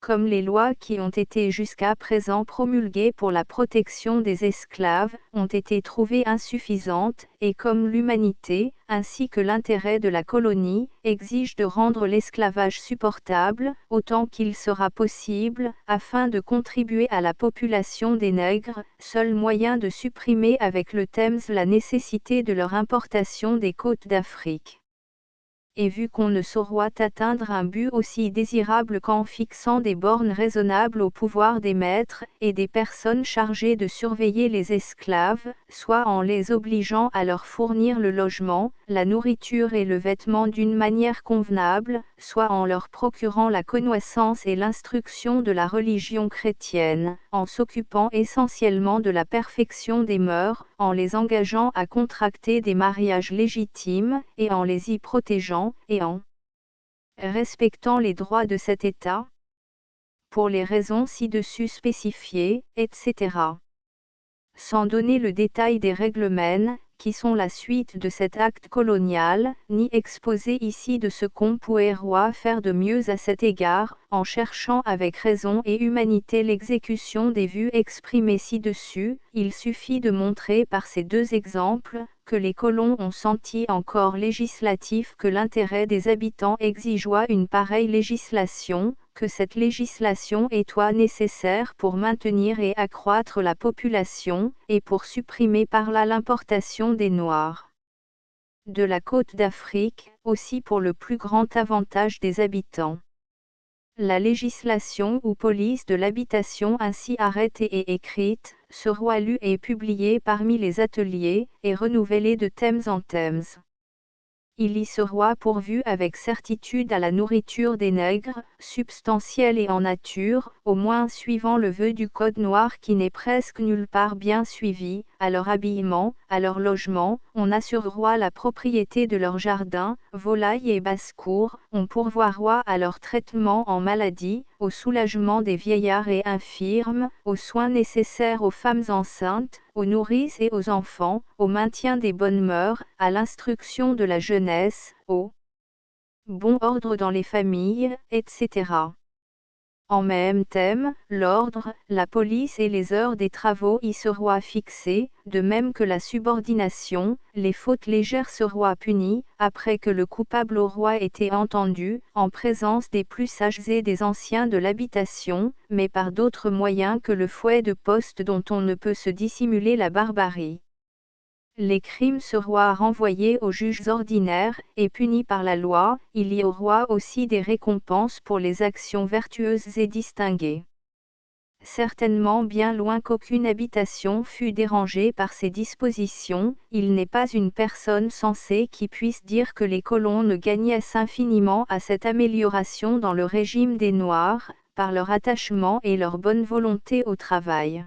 Comme les lois qui ont été jusqu'à présent promulguées pour la protection des esclaves ont été trouvées insuffisantes, et comme l'humanité, ainsi que l'intérêt de la colonie, exigent de rendre l'esclavage supportable, autant qu'il sera possible, afin de contribuer à la population des nègres, seul moyen de supprimer avec le Thames la nécessité de leur importation des côtes d'Afrique. Et vu qu'on ne saura atteindre un but aussi désirable qu'en fixant des bornes raisonnables au pouvoir des maîtres et des personnes chargées de surveiller les esclaves, soit en les obligeant à leur fournir le logement, la nourriture et le vêtement d'une manière convenable, soit en leur procurant la connaissance et l'instruction de la religion chrétienne, en s'occupant essentiellement de la perfection des mœurs, en les engageant à contracter des mariages légitimes, et en les y protégeant, et en respectant les droits de cet État, pour les raisons ci-dessus spécifiées, etc. Sans donner le détail des règlements, qui sont la suite de cet acte colonial, ni exposer ici de ce qu'on pourrait faire de mieux à cet égard, en cherchant avec raison et humanité l'exécution des vues exprimées ci-dessus, il suffit de montrer par ces deux exemples, que les colons ont senti encore législatif que l'intérêt des habitants exigeait une pareille législation, que cette législation était nécessaire pour maintenir et accroître la population, et pour supprimer par là l'importation des Noirs de la côte d'Afrique, aussi pour le plus grand avantage des habitants. La législation ou police de l'habitation ainsi arrêtée et écrite, sera lue et publiée parmi les ateliers, et renouvelée de thèmes en thèmes. Il y sera pourvu avec certitude à la nourriture des nègres, substantielle et en nature, au moins suivant le vœu du Code noir qui n'est presque nulle part bien suivi, à leur habillement, à leur logement, on assure au roi la propriété de leurs jardins, volailles et basse-cour, on pourvoit roi à leur traitement en maladie, au soulagement des vieillards et infirmes, aux soins nécessaires aux femmes enceintes, aux nourrices et aux enfants, au maintien des bonnes mœurs, à l'instruction de la jeunesse, au bon ordre dans les familles, etc. En même thème, l'ordre, la police et les heures des travaux y seront fixées, de même que la subordination, les fautes légères seront punies, après que le coupable au roi été entendu, en présence des plus sages et des anciens de l'habitation, mais par d'autres moyens que le fouet de poste dont on ne peut se dissimuler la barbarie. Les crimes seront renvoyés aux juges ordinaires, et punis par la loi. Il y aura aussi des récompenses pour les actions vertueuses et distinguées. Certainement bien loin qu'aucune habitation fût dérangée par ces dispositions, il n'est pas une personne sensée qui puisse dire que les colons ne gagnassent infiniment à cette amélioration dans le régime des Noirs, par leur attachement et leur bonne volonté au travail.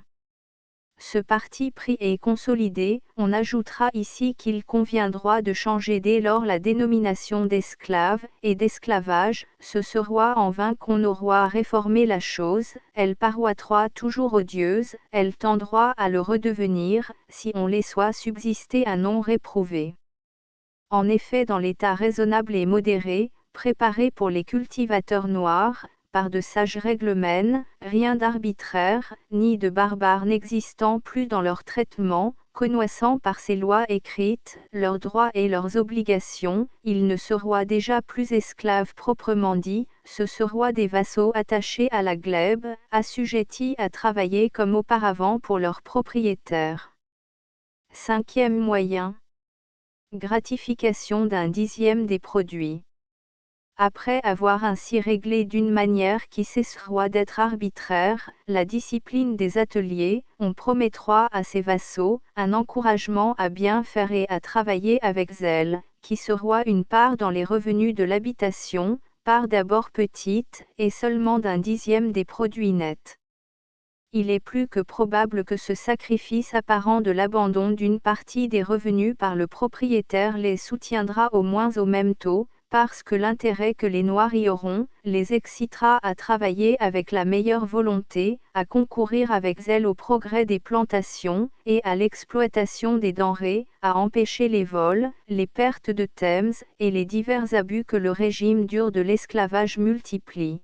Ce parti pris est consolidé, on ajoutera ici qu'il conviendra de changer dès lors la dénomination d'esclave et d'esclavage, ce sera en vain qu'on aura réformé la chose, elle paroîtra toujours odieuse, elle tendra à le redevenir, si on laisse subsister un nom réprouvé. En effet, dans l'état raisonnable et modéré, préparé pour les cultivateurs noirs, par de sages règlements, rien d'arbitraire, ni de barbare n'existant plus dans leur traitement, connaissant par ces lois écrites, leurs droits et leurs obligations, ils ne seront déjà plus esclaves proprement dit, ce seront des vassaux attachés à la glèbe, assujettis à travailler comme auparavant pour leurs propriétaires. Cinquième moyen. Gratification d'un dixième des produits. Après avoir ainsi réglé d'une manière qui cessera d'être arbitraire, la discipline des ateliers, on promettra à ses vassaux, un encouragement à bien faire et à travailler avec zèle, qui sera une part dans les revenus de l'habitation, part d'abord petite, et seulement d'un dixième des produits nets. Il est plus que probable que ce sacrifice apparent de l'abandon d'une partie des revenus par le propriétaire les soutiendra au moins au même taux, parce que l'intérêt que les Noirs y auront, les excitera à travailler avec la meilleure volonté, à concourir avec zèle au progrès des plantations, et à l'exploitation des denrées, à empêcher les vols, les pertes de thèmes, et les divers abus que le régime dur de l'esclavage multiplie.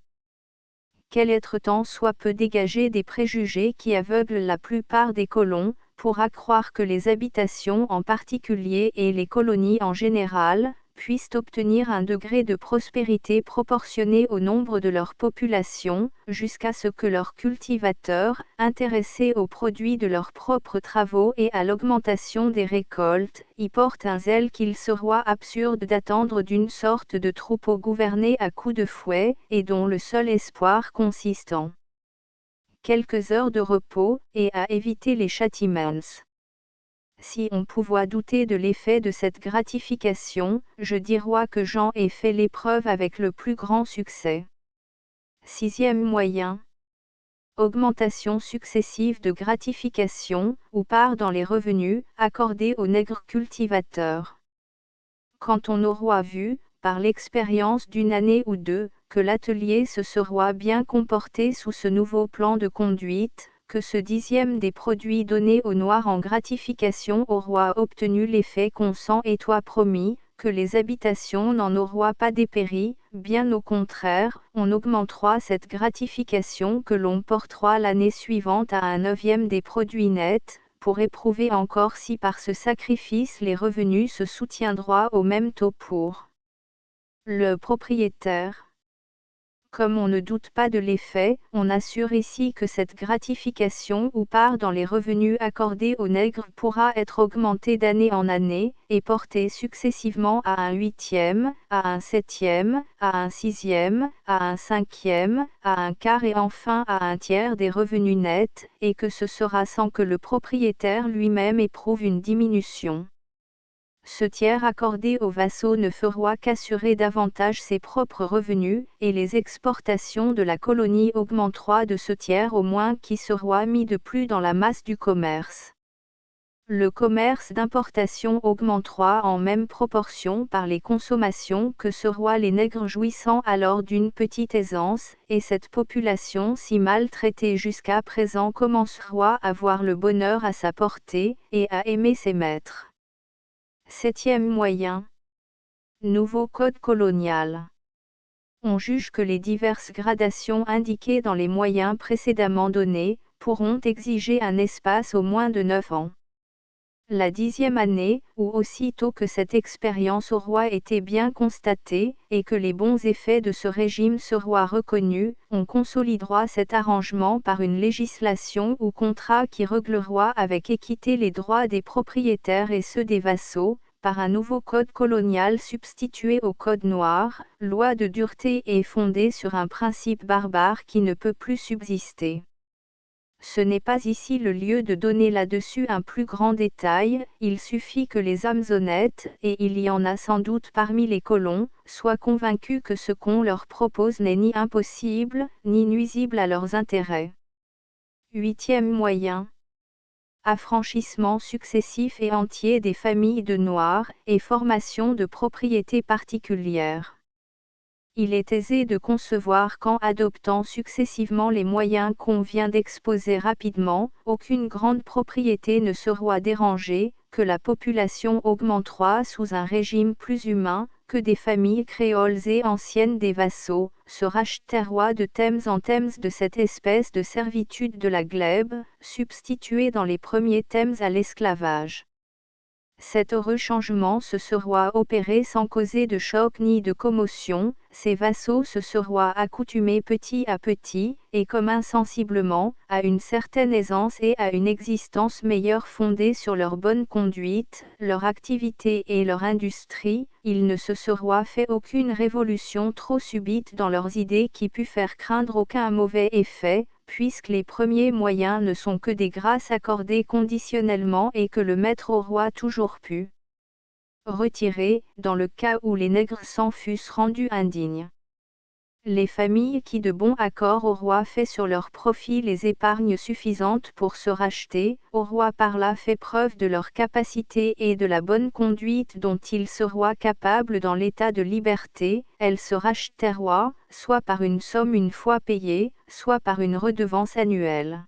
Quel être tant soit peu dégagé des préjugés qui aveuglent la plupart des colons, pourra croire que les habitations en particulier et les colonies en général, puissent obtenir un degré de prospérité proportionné au nombre de leur population, jusqu'à ce que leurs cultivateurs, intéressés aux produits de leurs propres travaux et à l'augmentation des récoltes, y portent un zèle qu'il sera absurde d'attendre d'une sorte de troupeau gouverné à coups de fouet, et dont le seul espoir consiste en quelques heures de repos, et à éviter les châtiments. Si on pouvait douter de l'effet de cette gratification, je dirais que Jean ait fait l'épreuve avec le plus grand succès. Sixième moyen. Augmentation successive de gratification, ou part dans les revenus, accordés aux nègres cultivateurs. Quand on aura vu, par l'expérience d'une année ou deux, que l'atelier se sera bien comporté sous ce nouveau plan de conduite, que ce dixième des produits donnés aux Noirs en gratification aura obtenu l'effet qu'on s'en était promis, que les habitations n'en auront pas dépéri, bien au contraire, on augmentera cette gratification que l'on portera l'année suivante à un neuvième des produits nets, pour éprouver encore si par ce sacrifice les revenus se soutiendront au même taux pour le propriétaire. Comme on ne doute pas de l'effet, on assure ici que cette gratification ou part dans les revenus accordés aux nègres pourra être augmentée d'année en année, et portée successivement à un huitième, à un septième, à un sixième, à un cinquième, à un quart et enfin à un tiers des revenus nets, et que ce sera sans que le propriétaire lui-même éprouve une diminution. Ce tiers accordé aux vassaux ne fera qu'assurer davantage ses propres revenus, et les exportations de la colonie augmenteront de ce tiers au moins qui sera mis de plus dans la masse du commerce. Le commerce d'importation augmentera en même proportion par les consommations que ce roi, les nègres jouissant alors d'une petite aisance, et cette population si mal traitée jusqu'à présent commencera à voir le bonheur à sa portée, et à aimer ses maîtres. Septième moyen. Nouveau code colonial. On juge que les diverses gradations indiquées dans les moyens précédemment donnés, pourront exiger un espace au moins de 9 ans. La 10e année, ou aussitôt que cette expérience aura été bien constatée, et que les bons effets de ce régime seront reconnus, on consolidera cet arrangement par une législation ou contrat qui réglera avec équité les droits des propriétaires et ceux des vassaux, par un nouveau code colonial substitué au code noir, loi de dureté et fondée sur un principe barbare qui ne peut plus subsister. Ce n'est pas ici le lieu de donner là-dessus un plus grand détail, il suffit que les âmes honnêtes, et il y en a sans doute parmi les colons, soient convaincus que ce qu'on leur propose n'est ni impossible, ni nuisible à leurs intérêts. Huitième moyen. Affranchissement successif et entier des familles de Noirs, et formation de propriétés particulières. Il est aisé de concevoir qu'en adoptant successivement les moyens qu'on vient d'exposer rapidement, aucune grande propriété ne sera dérangée, que la population augmentera sous un régime plus humain, que des familles créoles et anciennes des vassaux, se rachèteront de thèmes en thèmes de cette espèce de servitude de la glèbe, substituée dans les premiers thèmes à l'esclavage. Cet heureux changement se sera opéré sans causer de choc ni de commotion, ces vassaux se seront accoutumés petit à petit, et comme insensiblement, à une certaine aisance et à une existence meilleure fondée sur leur bonne conduite, leur activité et leur industrie. Il ne se sera fait aucune révolution trop subite dans leurs idées qui pût faire craindre aucun mauvais effet, puisque les premiers moyens ne sont que des grâces accordées conditionnellement et que le maître au roi toujours pu retirer, dans le cas où les nègres s'en fussent rendus indignes. Les familles qui de bon accord au roi fait sur leur profit les épargnes suffisantes pour se racheter, au roi par là fait preuve de leur capacité et de la bonne conduite dont ils seront capables dans l'état de liberté, elles se racheteront, soit par une somme une fois payée, soit par une redevance annuelle.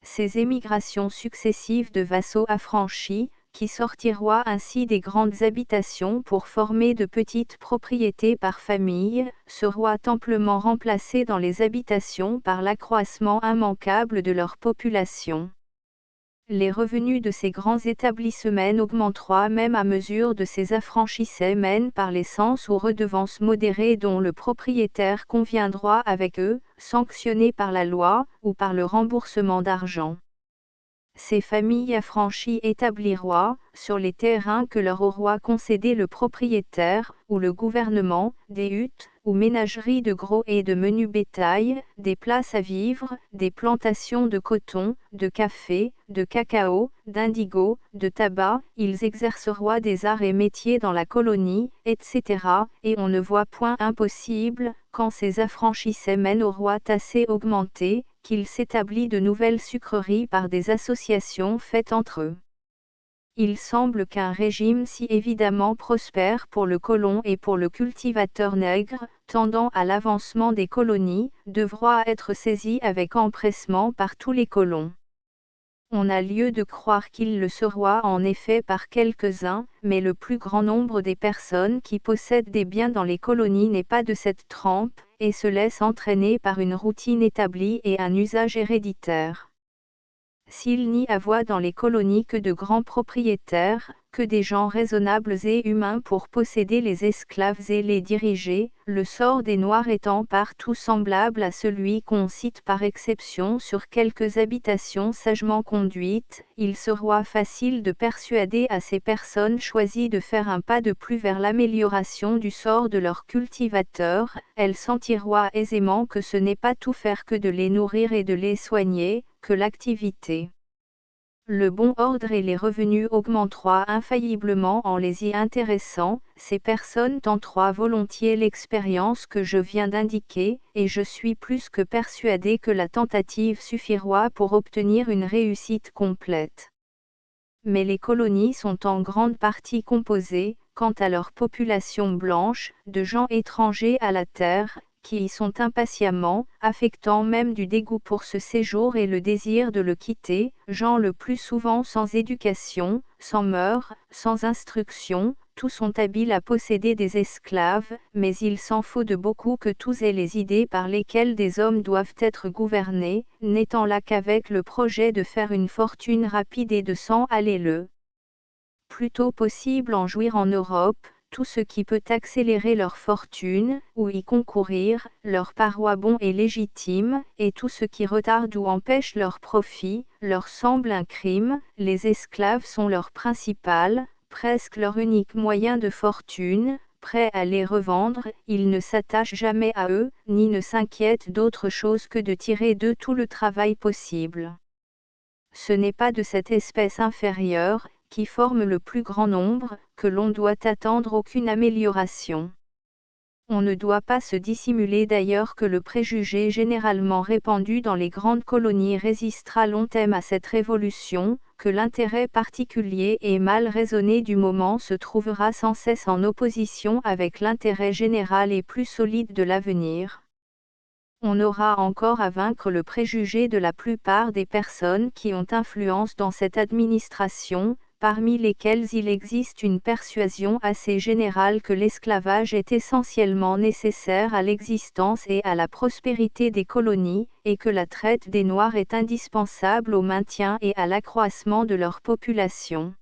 Ces émigrations successives de vassaux affranchis, qui sortiront ainsi des grandes habitations pour former de petites propriétés par famille, seront amplement remplacées dans les habitations par l'accroissement immanquable de leur population. Les revenus de ces grands établissements augmenteront même à mesure de ces affranchissements par les censes ou redevances modérées dont le propriétaire conviendra avec eux, sanctionnées par la loi, ou par le remboursement d'argent. Ces familles affranchies établiront, sur les terrains que leur aura concédé le propriétaire, ou le gouvernement, des huttes, ou ménageries de gros et de menu bétail, des places à vivre, des plantations de coton, de café, de cacao, d'indigo, de tabac, ils exerceront des arts et métiers dans la colonie, etc., et on ne voit point impossible, quand ces affranchissements auront assez augmenté, qu'il s'établit de nouvelles sucreries par des associations faites entre eux. Il semble qu'un régime si évidemment prospère pour le colon et pour le cultivateur nègre, tendant à l'avancement des colonies, devra être saisi avec empressement par tous les colons. On a lieu de croire qu'il le sera en effet par quelques-uns, mais le plus grand nombre des personnes qui possèdent des biens dans les colonies n'est pas de cette trempe, et se laisse entraîner par une routine établie et un usage héréditaire. S'il n'y avoit dans les colonies que de grands propriétaires, que des gens raisonnables et humains pour posséder les esclaves et les diriger, le sort des Noirs étant partout semblable à celui qu'on cite par exception sur quelques habitations sagement conduites, il sera facile de persuader à ces personnes choisies de faire un pas de plus vers l'amélioration du sort de leurs cultivateurs, elles sentiront aisément que ce n'est pas tout faire que de les nourrir et de les soigner, que l'activité, le bon ordre et les revenus augmenteront infailliblement en les y intéressant. Ces personnes tenteront volontiers l'expérience que je viens d'indiquer, et je suis plus que persuadé que la tentative suffira pour obtenir une réussite complète. Mais les colonies sont en grande partie composées, quant à leur population blanche, de gens étrangers à la terre, qui y sont impatiemment, affectant même du dégoût pour ce séjour et le désir de le quitter, gens le plus souvent sans éducation, sans mœurs, sans instruction, tous sont habiles à posséder des esclaves, mais il s'en faut de beaucoup que tous aient les idées par lesquelles des hommes doivent être gouvernés, n'étant là qu'avec le projet de faire une fortune rapide et de s'en aller le plus tôt possible en jouir en Europe, tout ce qui peut accélérer leur fortune, ou y concourir, leur parois bon et légitime, et tout ce qui retarde ou empêche leur profit, leur semble un crime. Les esclaves sont leur principal, presque leur unique moyen de fortune. Prêts à les revendre, ils ne s'attachent jamais à eux, ni ne s'inquiètent d'autre chose que de tirer d'eux tout le travail possible. Ce n'est pas de cette espèce inférieure, qui forme le plus grand nombre, que l'on doit attendre aucune amélioration. On ne doit pas se dissimuler d'ailleurs que le préjugé généralement répandu dans les grandes colonies résistera longtemps à cette révolution, que l'intérêt particulier et mal raisonné du moment se trouvera sans cesse en opposition avec l'intérêt général et plus solide de l'avenir. On aura encore à vaincre le préjugé de la plupart des personnes qui ont influence dans cette administration, parmi lesquelles il existe une persuasion assez générale que l'esclavage est essentiellement nécessaire à l'existence et à la prospérité des colonies, et que la traite des Noirs est indispensable au maintien et à l'accroissement de leur population.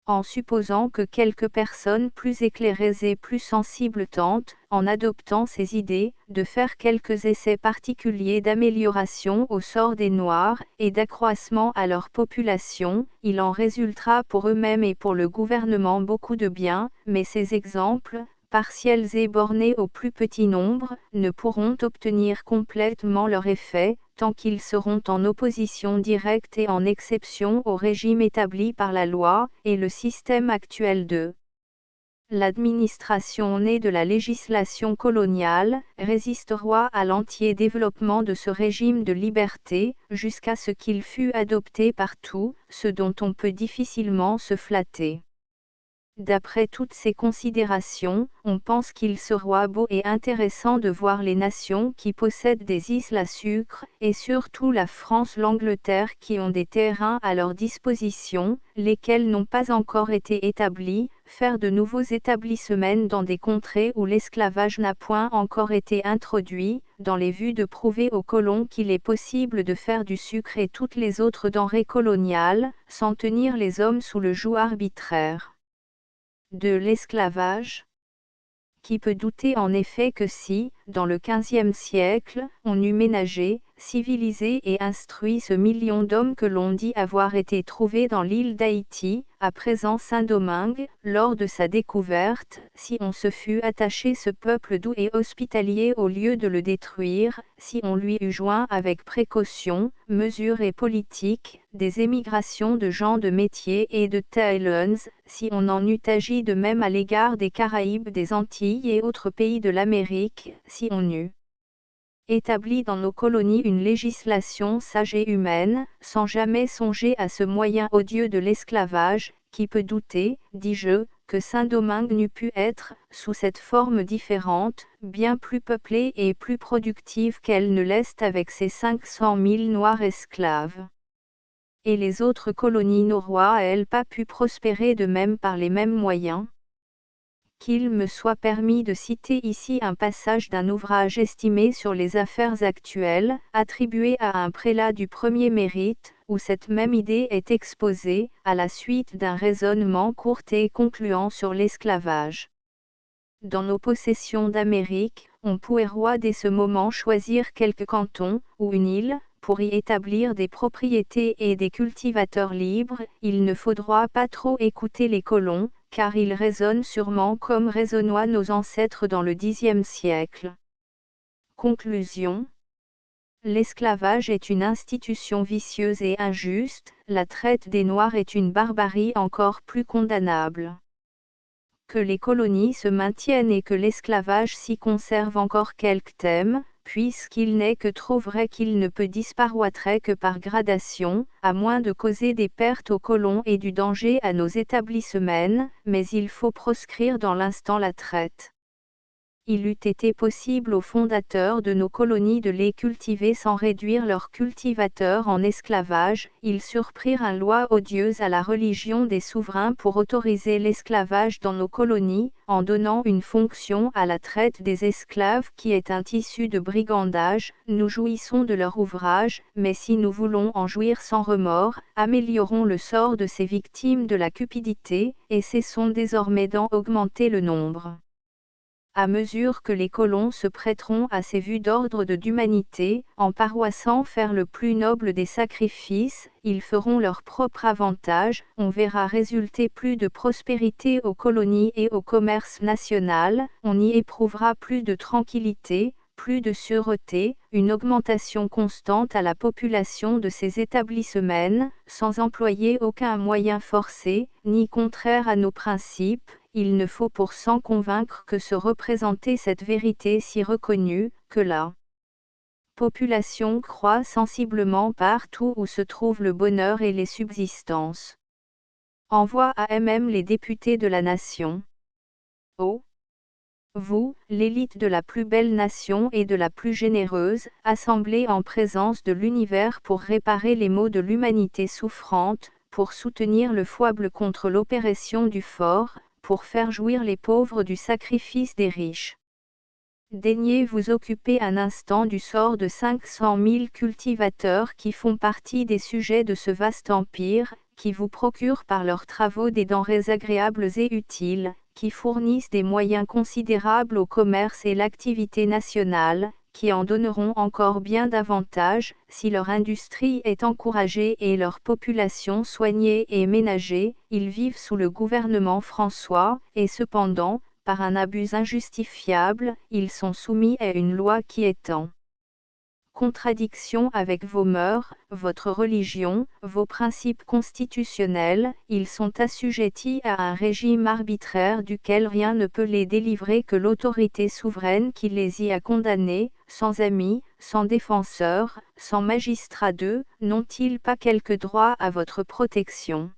En supposant que quelques personnes plus éclairées et plus sensibles tentent, en adoptant ces idées, de faire quelques essais particuliers d'amélioration au sort des Noirs, et d'accroissement à leur population, il en résultera pour eux-mêmes et pour le gouvernement beaucoup de bien, mais ces exemples, partiels et bornés au plus petit nombre, ne pourront obtenir complètement leur effet, tant qu'ils seront en opposition directe et en exception au régime établi par la loi, et le système actuel de l'administration née de la législation coloniale, résistera à l'entier développement de ce régime de liberté, jusqu'à ce qu'il fût adopté partout, ce dont on peut difficilement se flatter. D'après toutes ces considérations, on pense qu'il sera beau et intéressant de voir les nations qui possèdent des îles à sucre, et surtout la France, l'Angleterre qui ont des terrains à leur disposition, lesquels n'ont pas encore été établis, faire de nouveaux établissements dans des contrées où l'esclavage n'a point encore été introduit, dans les vues de prouver aux colons qu'il est possible de faire du sucre et toutes les autres denrées coloniales, sans tenir les hommes sous le joug arbitraire de l'esclavage. Qui peut douter en effet que si, dans le XVe siècle, on eût ménagé, civilisé et instruit ce million d'hommes que l'on dit avoir été trouvés dans l'île d'Haïti, à présent Saint-Domingue, lors de sa découverte, si on se fût attaché ce peuple doux et hospitalier au lieu de le détruire, si on lui eût joint avec précaution, mesure et politique, des émigrations de gens de métier et de talents, si on en eût agi de même à l'égard des Caraïbes, des Antilles et autres pays de l'Amérique, si on eût établi dans nos colonies une législation sage et humaine, sans jamais songer à ce moyen odieux de l'esclavage, qui peut douter, dis-je, que Saint-Domingue n'eût pu être, sous cette forme différente, bien plus peuplée et plus productive qu'elle ne l'est avec ses 500 000 noirs esclaves. Et les autres colonies n'auraient-elles pas pu prospérer de même par les mêmes moyens ? Qu'il me soit permis de citer ici un passage d'un ouvrage estimé sur les affaires actuelles, attribué à un prélat du premier mérite, où cette même idée est exposée, à la suite d'un raisonnement court et concluant sur l'esclavage. Dans nos possessions d'Amérique, on pourrait dès ce moment choisir quelque canton, ou une île, pour y établir des propriétés et des cultivateurs libres. Il ne faudra pas trop écouter les colons, car ils raisonnent sûrement comme raisonnaient nos ancêtres dans le Xe siècle. Conclusion. L'esclavage est une institution vicieuse et injuste, la traite des Noirs est une barbarie encore plus condamnable. Que les colonies se maintiennent et que l'esclavage s'y conserve encore quelque temps, puisqu'il n'est que trop vrai qu'il ne peut disparaître que par gradation, à moins de causer des pertes aux colons et du danger à nos établissements, mais il faut proscrire dans l'instant la traite. Il eût été possible aux fondateurs de nos colonies de les cultiver sans réduire leurs cultivateurs en esclavage. Ils surprirent une loi odieuse à la religion des souverains pour autoriser l'esclavage dans nos colonies, en donnant une fonction à la traite des esclaves qui est un tissu de brigandage. Nous jouissons de leur ouvrage, mais si nous voulons en jouir sans remords, améliorons le sort de ces victimes de la cupidité, et cessons désormais d'en augmenter le nombre. À mesure que les colons se prêteront à ces vues d'ordre d'humanité, en paroissant faire le plus noble des sacrifices, ils feront leur propre avantage, on verra résulter plus de prospérité aux colonies et au commerce national, on y éprouvera plus de tranquillité, plus de sûreté, une augmentation constante à la population de ces établissements, sans employer aucun moyen forcé, ni contraire à nos principes. Il ne faut pour s'en convaincre que se représenter cette vérité si reconnue, que la population croît sensiblement partout où se trouve le bonheur et les subsistances. Envoie à MM les députés de la nation. Oh! Vous, l'élite de la plus belle nation et de la plus généreuse, assemblée en présence de l'univers pour réparer les maux de l'humanité souffrante, pour soutenir le faible contre l'oppression du fort, pour faire jouir les pauvres du sacrifice des riches. Daignez vous occuper un instant du sort de 500 000 cultivateurs qui font partie des sujets de ce vaste empire, qui vous procurent par leurs travaux des denrées agréables et utiles, qui fournissent des moyens considérables au commerce et l'activité nationale, qui en donneront encore bien davantage, si leur industrie est encouragée et leur population soignée et ménagée. Ils vivent sous le gouvernement François, et cependant, par un abus injustifiable, ils sont soumis à une loi qui est en contradiction avec vos mœurs, votre religion, vos principes constitutionnels. Ils sont assujettis à un régime arbitraire duquel rien ne peut les délivrer que l'autorité souveraine qui les y a condamnés. Sans amis, sans défenseurs, sans magistrats d'eux, n'ont-ils pas quelque droit à votre protection ?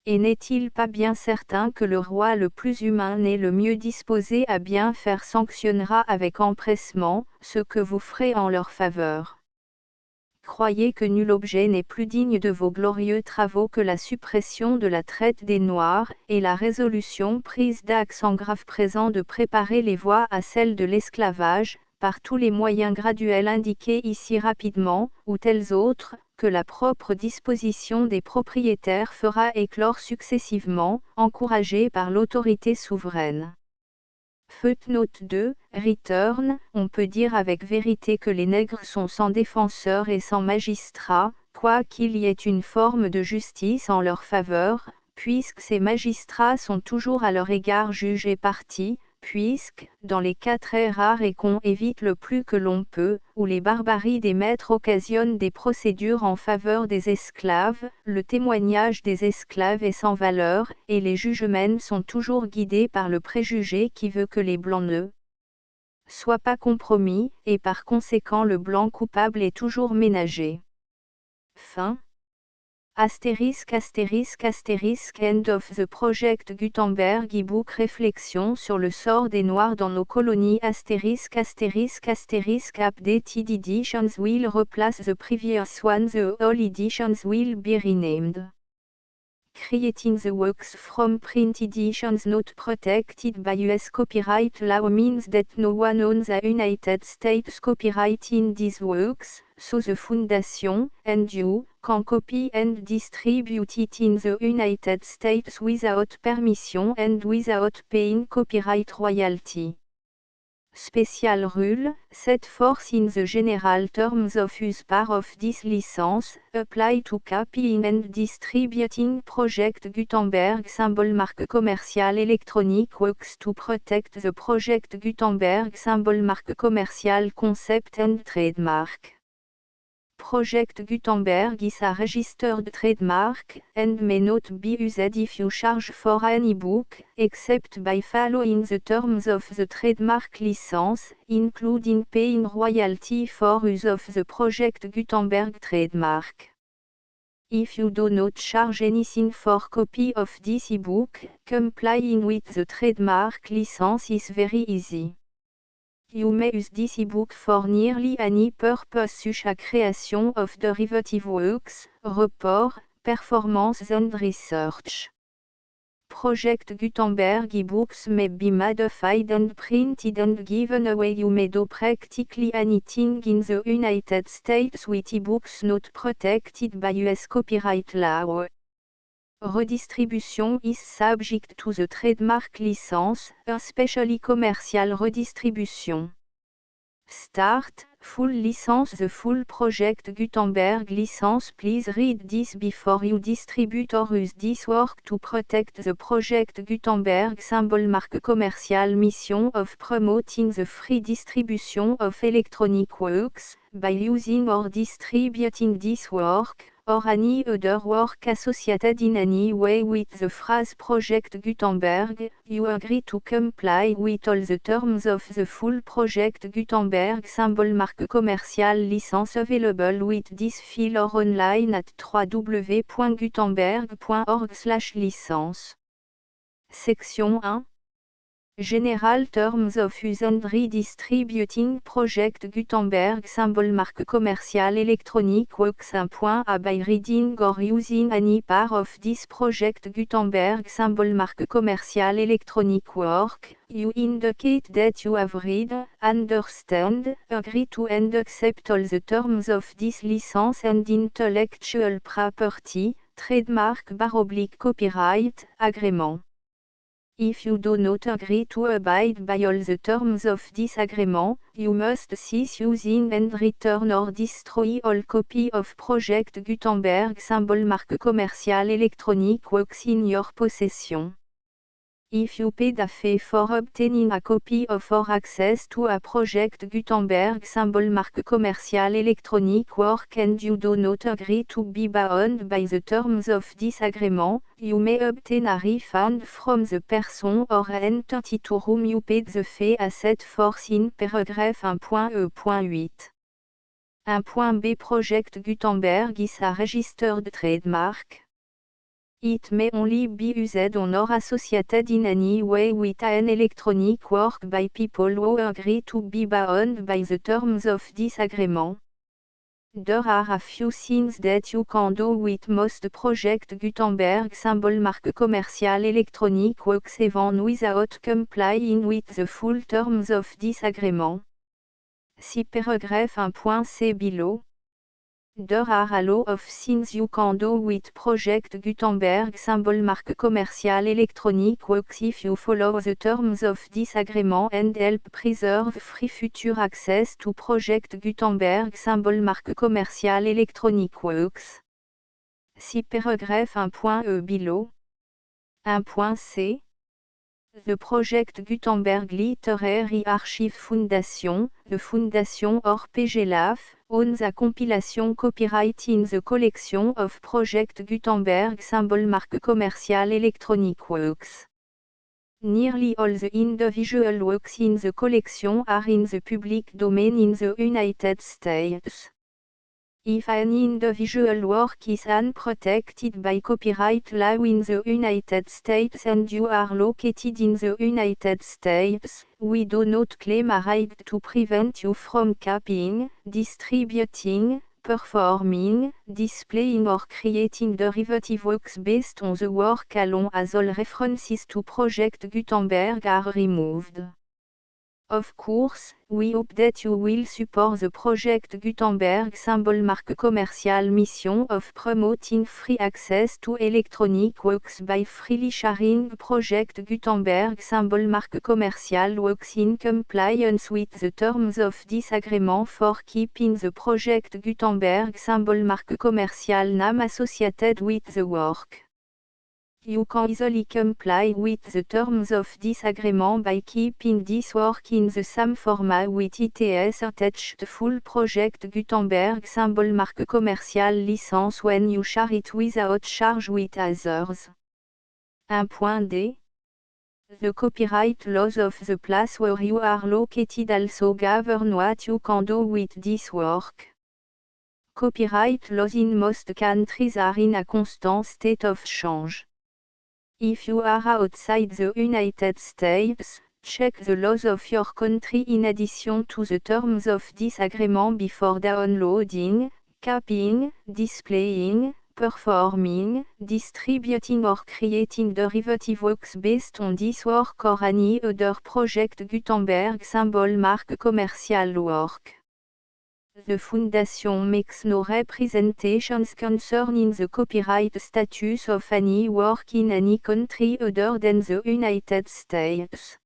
Et n'est-il pas bien certain que le roi le plus humain et le mieux disposé à bien faire sanctionnera avec empressement ce que vous ferez en leur faveur? Croyez que nul objet n'est plus digne de vos glorieux travaux que la suppression de la traite des Noirs, et la résolution prise d'accent grave présent de préparer les voies à celle de l'esclavage, par tous les moyens graduels indiqués ici rapidement, ou tels autres, que la propre disposition des propriétaires fera éclore successivement, encouragée par l'autorité souveraine. Footnote 2, Return, on peut dire avec vérité que les nègres sont sans défenseur et sans magistrat, quoiqu'il y ait une forme de justice en leur faveur, puisque ces magistrats sont toujours à leur égard juges et partis, puisque, dans les cas très rares et qu'on évite le plus que l'on peut, où les barbaries des maîtres occasionnent des procédures en faveur des esclaves, le témoignage des esclaves est sans valeur, et les jugements sont toujours guidés par le préjugé qui veut que les blancs ne soient pas compromis, et par conséquent le blanc coupable est toujours ménagé. Fin. Astérisque End of the Project Gutenberg e-book Réflexion sur le sort des Noirs dans nos colonies Updated editions will replace the previous one. The all editions will be renamed. Creating the works from print editions not protected by US copyright law means that no one owns a United States copyright in these works, so the Foundation, and you, can copy and distribute it in the United States without permission and without paying copyright royalty. Special rule, set forth in the general terms of use part of this license, apply to copying and distributing Project Gutenberg symbol marque commercial electronic works to protect the Project Gutenberg symbol marque commercial concept and trademark. Project Gutenberg is a registered trademark, and may not be used if you charge for any book, except by following the terms of the trademark license, including paying royalty for use of the Project Gutenberg trademark. If you do not charge anything for copy of this ebook, complying with the trademark license is very easy. You may use this ebook for nearly any purpose such as creation of derivative works, report, performance and research. Project Gutenberg ebooks may be modified and printed and given away. You may do practically anything in the United States with ebooks not protected by US copyright law. Redistribution is subject to the trademark license, especially commercial redistribution. Start, full license. The full Project Gutenberg license. Please read this before you distribute or use this work to protect the Project Gutenberg symbol mark. Commercial mission of promoting the free distribution of electronic works, by using or distributing this work, or any other work associated in any way with the phrase Project Gutenberg. You agree to comply with all the terms of the full Project Gutenberg symbol mark commercial license available with this file or online at www.gutenberg.org/licence. Section 1. General Terms of Use and Redistributing Project Gutenberg symbol mark commercial electronic works. 1.a By reading or using any part of this Project Gutenberg symbol mark commercial electronic work, you indicate that you have read, understand, agree to and accept all the terms of this license and intellectual property, trademark/copyright, agreement. If you do not agree to abide by all the terms of this agreement, you must cease using and return or destroy all copy of Project Gutenberg symbol mark commercial electronic works in your possession. If you paid a fee for obtaining a copy of or access to a Project Gutenberg symbol mark commercial electronic work and you do not agree to be bound by the terms of this agreement, you may obtain a refund from the person or entity to whom you paid the fee as set forth in paragraph 1.e.8. 1.b Project Gutenberg is a registered trademark. It may only be used on or associated in any way with an electronic work by people who agree to be bound by the terms of this agreement. There are a few things that you can do with most Project Gutenberg symbol mark commercial electronic works even without complying with the full terms of this agreement. See paragraph 1.c below. There are a lot of things you can do with Project Gutenberg symbol mark commercial electronic works if you follow the terms of this agreement and help preserve free future access to Project Gutenberg symbol mark commercial electronic works. See paragraph 1.e below. 1.c. The Project Gutenberg Literary Archive Foundation, the Foundation or PGLAF, owns a compilation copyright in the collection of Project Gutenberg symbol mark commercial electronic works. Nearly all the individual works in the collection are in the public domain in the United States. If an individual work is unprotected by copyright law in the United States and you are located in the United States, we do not claim a right to prevent you from copying, distributing, performing, displaying or creating derivative works based on the work alone as all references to Project Gutenberg are removed. Of course, we hope that you will support the Project Gutenberg symbol mark commercial mission of promoting free access to electronic works by freely sharing Project Gutenberg symbol mark commercial works in compliance with the terms of this agreement for keeping the Project Gutenberg symbol mark commercial name associated with the work. You can easily comply with the terms of this agreement by keeping this work in the same format with ITS attached full project Gutenberg symbol marque commerciale licence when you share it without charge with others. 1.d. The copyright laws of the place where you are located also govern what you can do with this work. Copyright laws in most countries are in a constant state of change. If you are outside the United States, check the laws of your country in addition to the terms of this agreement before downloading, copying, displaying, performing, distributing or creating derivative works based on this work or any other project Gutenberg symbol marque commercial work. The Foundation makes no representations concerning the copyright status of any work in any country other than the United States.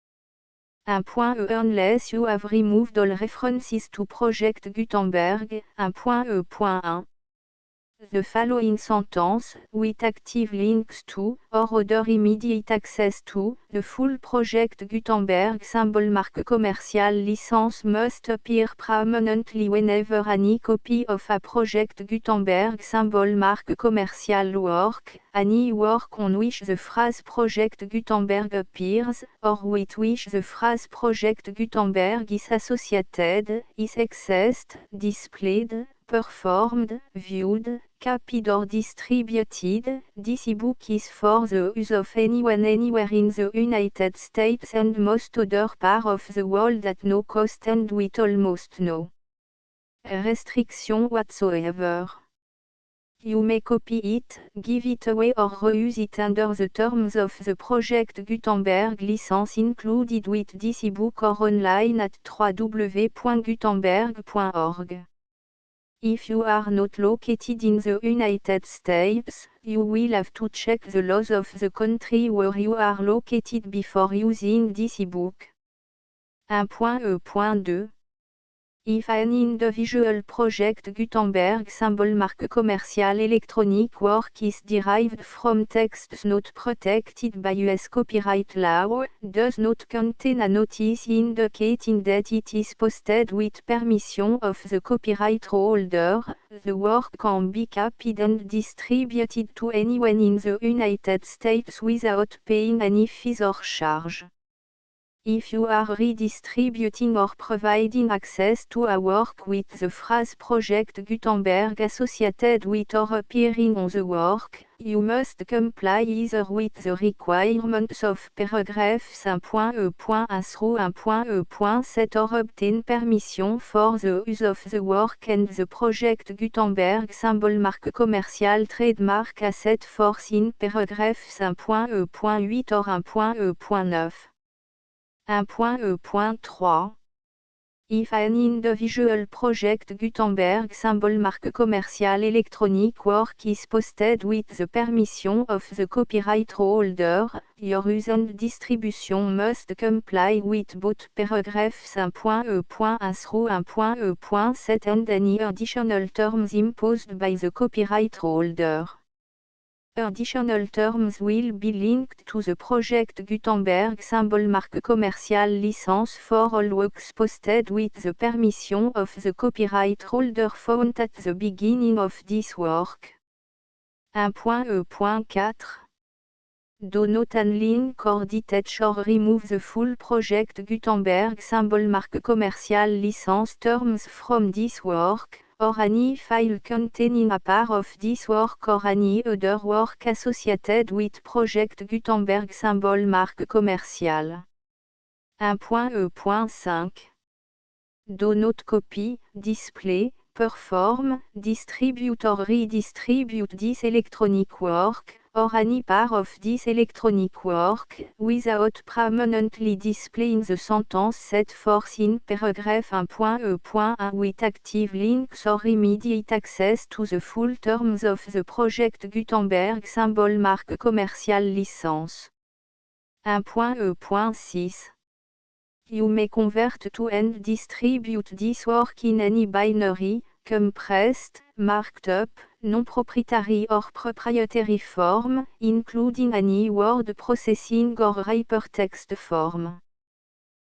1.e Unless you have removed all references to Project Gutenberg. 1.e.1 The following sentence, with active links to, or other immediate access to, the full Project Gutenberg symbol marque commercial license must appear prominently whenever any copy of a Project Gutenberg symbol marque commercial work, any work on which the phrase Project Gutenberg appears, or with which the phrase Project Gutenberg is associated, is accessed, displayed, performed, viewed, copied or distributed. This ebook is for the use of anyone anywhere in the United States and most other parts of the world at no cost and with almost no restriction whatsoever. You may copy it, give it away or reuse it under the terms of the Project Gutenberg license included with this ebook or online at www.gutenberg.org. If you are not located in the United States, you will have to check the laws of the country where you are located before using this ebook. 1.e.2 If an individual Project Gutenberg symbol marque commercial electronic work is derived from texts not protected by US copyright law, does not contain a notice indicating that it is posted with permission of the copyright holder, the work can be copied and distributed to anyone in the United States without paying any fees or charge. If you are redistributing or providing access to a work with the phrase Project Gutenberg associated with or appearing on the work, you must comply either with the requirements of paragraphs 1.e.1 through 1.e.7 or obtain permission for the use of the work and the Project Gutenberg symbol marque commercial trademark as set forth in paragraphs 1.e.8 or 1.e.9. 1.e.3 If an individual Project Gutenberg symbol marque commercial electronic work is posted with the permission of the copyright holder, your use and distribution must comply with both paragraphs 1.e.1 through 1.e.7 and any additional terms imposed by the copyright holder. Additional terms will be linked to the Project Gutenberg symbol marque commercial license for all works posted with the permission of the copyright holder found at the beginning of this work. 1.e.4 Do not unlink or detach or remove the full Project Gutenberg symbol marque commercial license terms from this work, or any file containing a part of this work or any other work associated with Project Gutenberg symbol marque commercial. 1.e.5 Do not copy, display, perform, distribute or redistribute this electronic work, or any part of this electronic work, without permanently displaying the sentence set forth in paragraph 1.e.1 with active links or immediate access to the full terms of the Project Gutenberg symbol marque commercial license. 1.e.6 You may convert to and distribute this work in any binary, compressed, marked up, non-proprietary or proprietary form, including any word processing or hypertext form.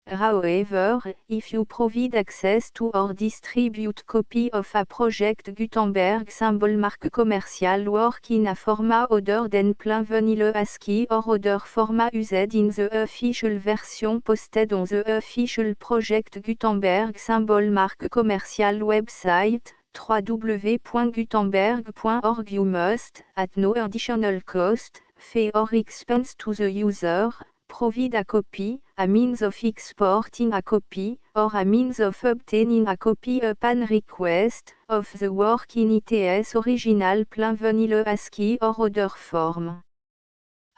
However, if you provide access to or distribute copy of a project Gutenberg symbol mark commercial work in a format other than plain vanilla ASCII or other format used in the official version posted on the official project Gutenberg symbol mark commercial website, www.gutenberg.org, you must, at no additional cost, fee or expense to the user, provide a copy, a means of exporting a copy, or a means of obtaining a copy upon request, of the work in its original plain vanilla ASCII or other form.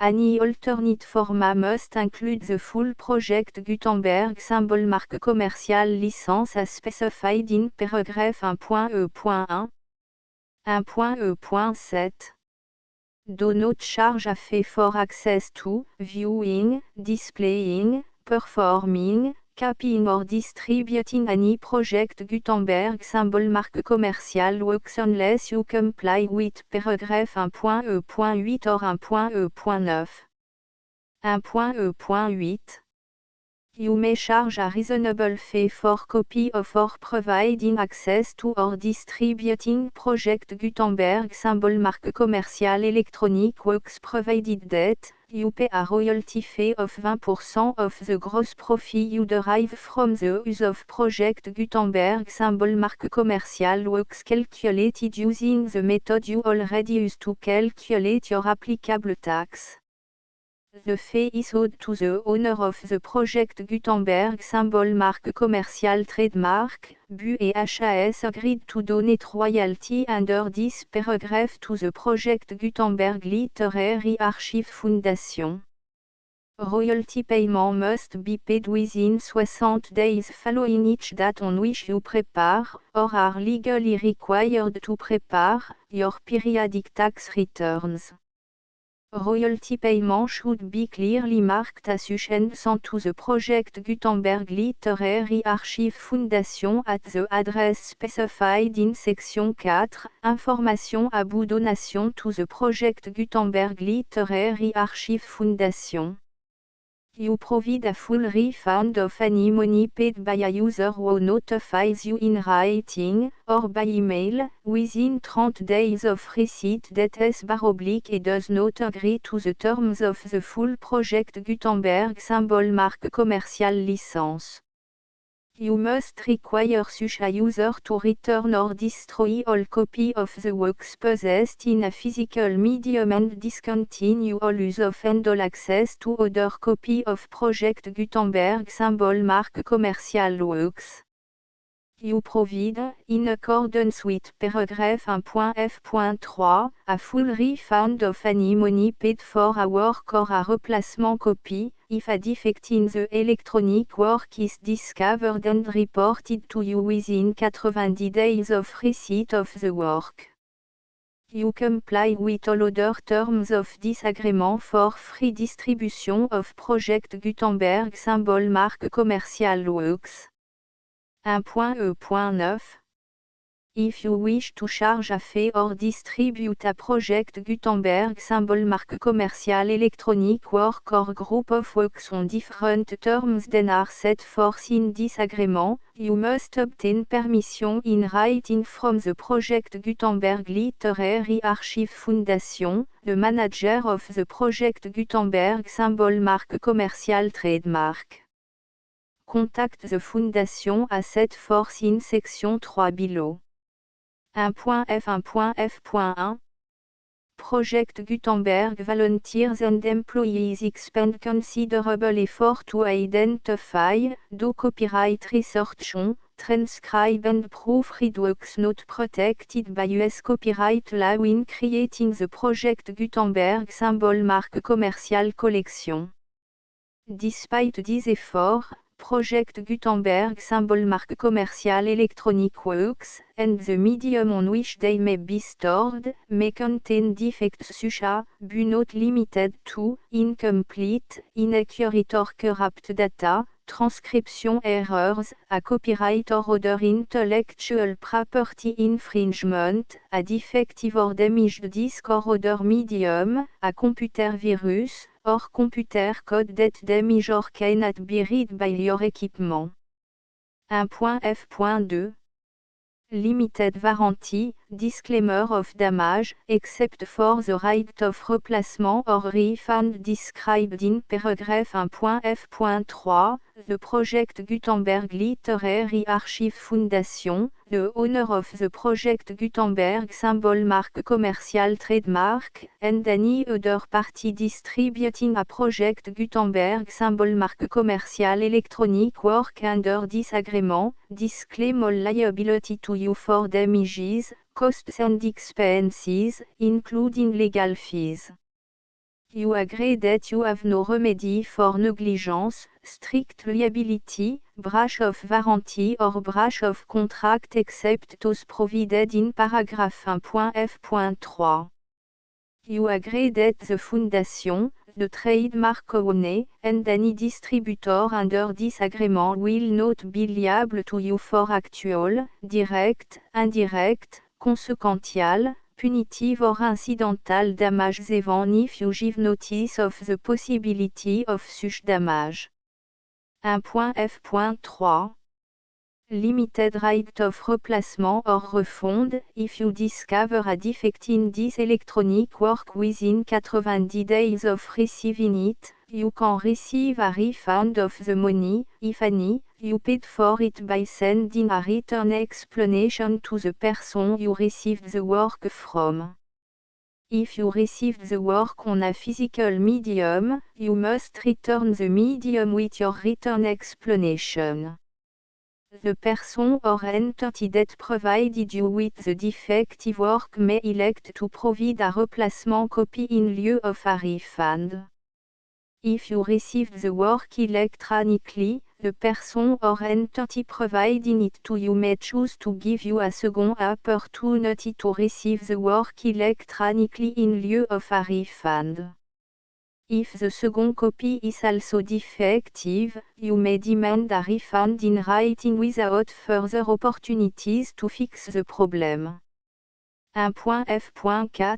Any alternate format must include the full project Gutenberg symbol mark commercial license as specified in paragraph 1.e.1. 1.e.7. Do not charge a fee for access to, viewing, displaying, performing, copying or distributing any project Gutenberg symbol mark commercial works unless you comply with paragraph 1.e.8 or 1.e.9. 1.e.8. You may charge a reasonable fee for copy of or providing access to or distributing project Gutenberg symbol mark commercial electronic works provided that you pay a royalty fee of 20% of the gross profit you derive from the use of project Gutenberg symbol mark commercial works calculated using the method you already use to calculate your applicable tax. The fee is owed to the owner of the project Gutenberg symbol mark commercial trademark, BU et HAS agreed to donate royalty under this paragraph to the project Gutenberg Literary Archive Foundation. Royalty payment must be paid within 60 days following each date on which you prepare, or are legally required to prepare, your periodic tax returns. Royalty payment should be clearly marked assumptions to the project Gutenberg Literary Archive Foundation at the address specified in section 4, information about donation to the project Gutenberg Literary Archive Foundation. You provide a full refund of any money paid by a user who notifies you in writing, or by email, within 30 days of receipt that // does not agree to the terms of the full project Gutenberg symbol mark commercial license. You must require such a user to return or destroy all copy of the works possessed in a physical medium and discontinue all use of and all access to other copy of project Gutenberg symbol mark commercial works. You provide, in accordance with paragraph 1.f.3, a full refund of any money paid for a work or a replacement copy, if a defect in the electronic work is discovered and reported to you within 90 days of receipt of the work. You comply with all other terms of this agreement for free distribution of project Gutenberg symbol mark commercial works. 1.e.9. If you wish to charge a fee or distribute a project Gutenberg symbol mark commercial electronic work or group of works on different terms than are set forth in this agreement, you must obtain permission in writing from the project Gutenberg Literary Archive Foundation, the manager of the project Gutenberg symbol mark commercial trademark. Contact the Foundation as set forth in section 3 below. 1.f.1.f.1 Project Gutenberg volunteers and employees expend considerable effort to identify, do copyright research on, transcribe and proofread works not protected by US copyright law in creating the project Gutenberg symbol mark commercial collection. Despite these efforts, Project Gutenberg symbol mark commercial electronic works, and the medium on which they may be stored, may contain defects such as, but not limited to, incomplete, inaccurate or corrupt data, transcription errors, a copyright or other intellectual property infringement, a defective or damaged disk or other medium, a computer virus, or computer code that damage or cannot be read by your equipment. 1.f.2 Limited warranty, disclaimer of damage, except for the right of replacement or refund described in paragraph 1.f.3, the Project Gutenberg Literary Archive Foundation, the owner of the Project Gutenberg symbol mark commercial trademark, and any other party distributing a Project Gutenberg symbol mark commercial electronic work under this agreement, disclaim all liability to you for damages, costs and expenses, including legal fees. You agree that you have no remedy for negligence, strict liability, breach of warranty or breach of contract except those provided in paragraph 1.f.3. You agree that the Foundation, the trademark owner, and any distributor under this agreement will not be liable to you for actual, direct, indirect, consequential, punitive or incidental damages even if you give notice of the possibility of such damage. 1.f.3 Limited right of replacement or refund, if you discover a defect in this electronic work within 90 days of receiving it, you can receive a refund of the money, if any, you paid for it by sending a return explanation to the person you received the work from. If you received the work on a physical medium, you must return the medium with your return explanation. The person or entity that provided you with the defective work may elect to provide a replacement copy in lieu of a refund. If you received the work electronically, the person or entity providing it to you may choose to give you a second opportunity to receive the work electronically in lieu of a refund. If the second copy is also defective, you may demand a refund in writing without further opportunities to fix the problem. 1.f.4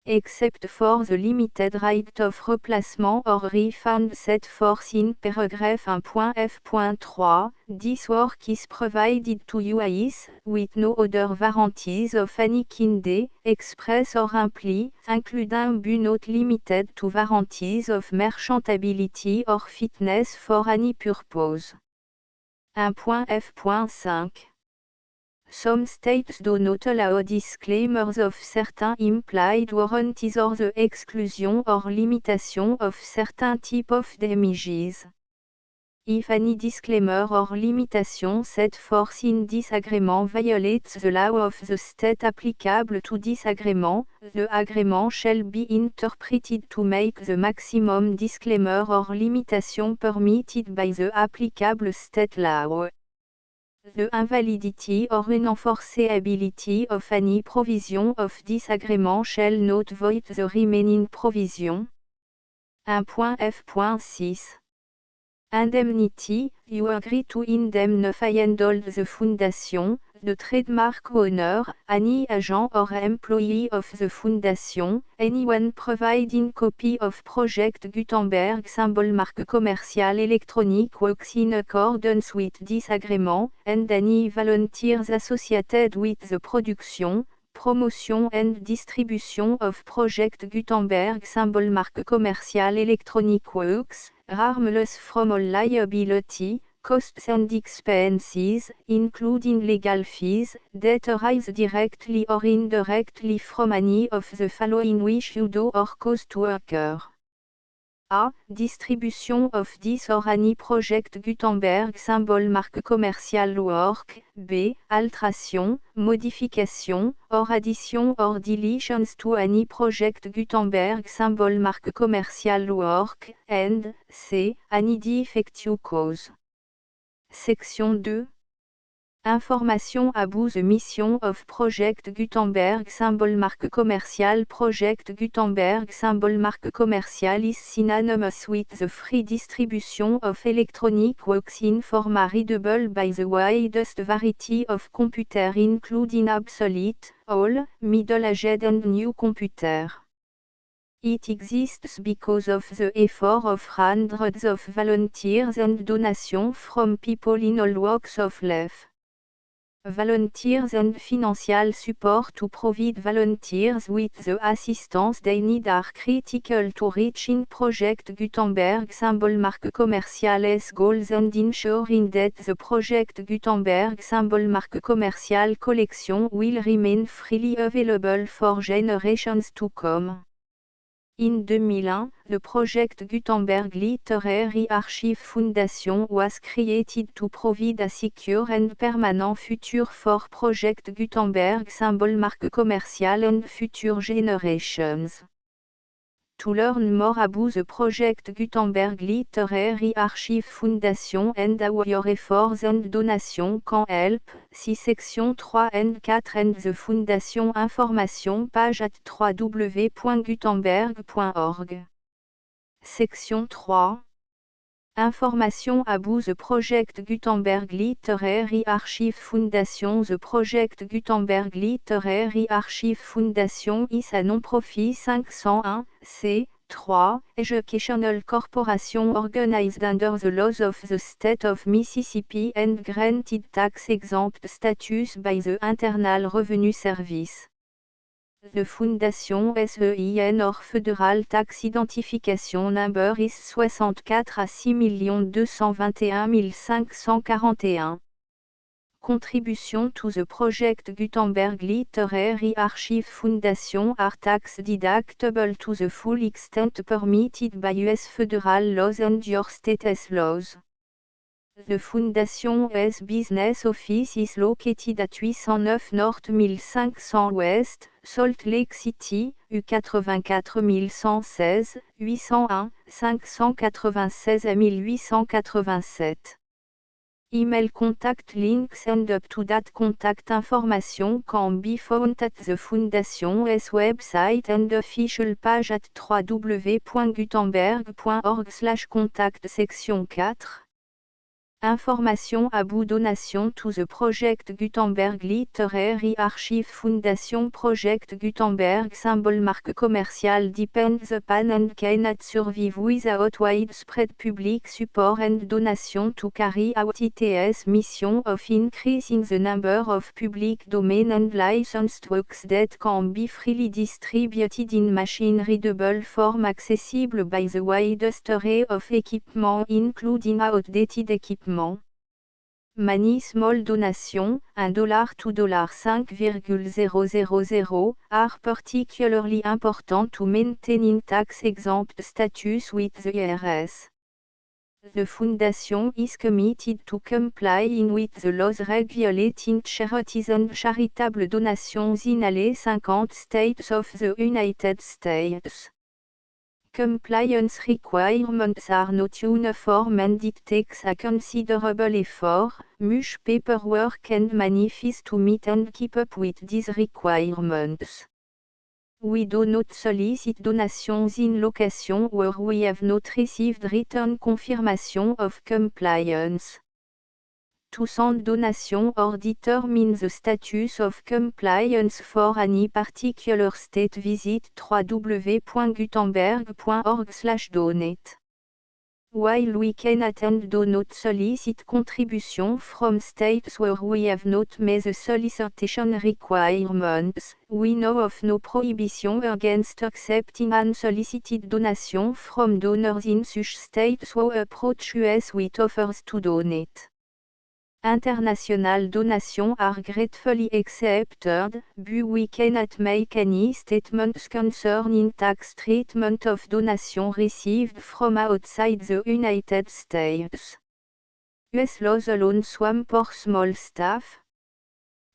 Except for the limited right of replacement or refund set forth in paragraph 1.f.3, this work is provided to you as, with no other warranties of any kind, express or implied, including but not limited to warranties of merchantability or fitness for any purpose. 1.f.5 Some states do not allow disclaimers of certain implied warranties or the exclusion or limitation of certain type of damages. If any disclaimer or limitation set forth in this agreement violates the law of the state applicable to this agreement, the agreement shall be interpreted to make the maximum disclaimer or limitation permitted by the applicable state law. The invalidity or unenforceability of any provision of this agreement shall not void the remaining provision. 1.f.6 Indemnity, you agree to indemnify and hold the Foundation, the trademark owner, any agent or employee of the Foundation, anyone providing copy of Project Gutenberg symbol mark commercial electronic works in accordance with this agreement, and any volunteers associated with the production, promotion and distribution of Project Gutenberg symbol mark commercial electronic works, harmless from all liability, costs and expenses, including legal fees, that arise directly or indirectly from any of the following which you do or cause to occur. A. Distribution of this or any Project Gutenberg symbol mark commercial work. B. Alteration, modification, or addition or deletions to any Project Gutenberg symbol mark commercial work. And C. Any defect you cause. Section 2. Information about the mission of Project Gutenberg symbol marque commerciale. Project Gutenberg symbol marque commerciale is synonymous with the free distribution of electronic works in format readable by the widest variety of computer including obsolete, old, middle-aged and new computer. It exists because of the effort of hundreds of volunteers and donations from people in all walks of life. Volunteers and financial support to provide volunteers with the assistance they need are critical to reaching Project Gutenberg symbol marque commerciale's goals and ensuring that the Project Gutenberg symbol marque commercial collection will remain freely available for generations to come. In 2001, the Project Gutenberg Literary Archive Foundation was created to provide a secure and permanent future for Project Gutenberg symbol marque commercial and future generations. To learn more about the Project Gutenberg Literary Archive Foundation and how your efforts and donations can help, see section 3 and 4 and the Foundation information page at www.gutenberg.org. Section 3. Information about the Project Gutenberg Literary Archive Foundation. The Project Gutenberg Literary Archive Foundation is a non-profit 501(c)(3) educational corporation organized under the laws of the state of Mississippi and granted tax-exempt status by the Internal Revenue Service. The Fondation SEIN or Federal Tax Identification Number is 64 à 6 221 541. Contribution to the Project Gutenberg Literary Archive Foundation are tax deductible to the full extent permitted by U.S. federal laws and your state's laws. The Foundation's business office is located at 809 North 1500 West, Salt Lake City, U84 116, 801, 596 à 1887. Email contact links and up-to-date contact information can be found at the Foundation's website and official page at www.gutenberg.org/contact. Section 4. Information about donation to the Project Gutenberg Literary Archive Foundation. Project Gutenberg symbol marque commercial depends upon and cannot survive without widespread public support and donation to carry out its mission of increasing the number of public domain and licensed works that can be freely distributed in machine-readable form accessible by the widest array of equipment including outdated equipment. Many small donations, $1 to $5,000, are particularly important to maintaining tax-exempt status with the IRS. The Foundation is committed to complying with the laws regulating charities and charitable donations in all 50 states of the United States. Compliance requirements are not uniform and it takes a considerable effort, much paperwork and money fees to meet and keep up with these requirements. We do not solicit donations in locations where we have not received written confirmation of compliance. To send donation or determine the status of compliance for any particular state, visit www.gutenberg.org/donate. While we cannot and do not solicit contribution from states where we have not met the solicitation requirements, we know of no prohibition against accepting unsolicited donation from donors in such states who approach us with offers to donate. International donations are gratefully accepted, but we cannot make any statements concerning tax treatment of donations received from outside the United States. US laws alone swam for small staff.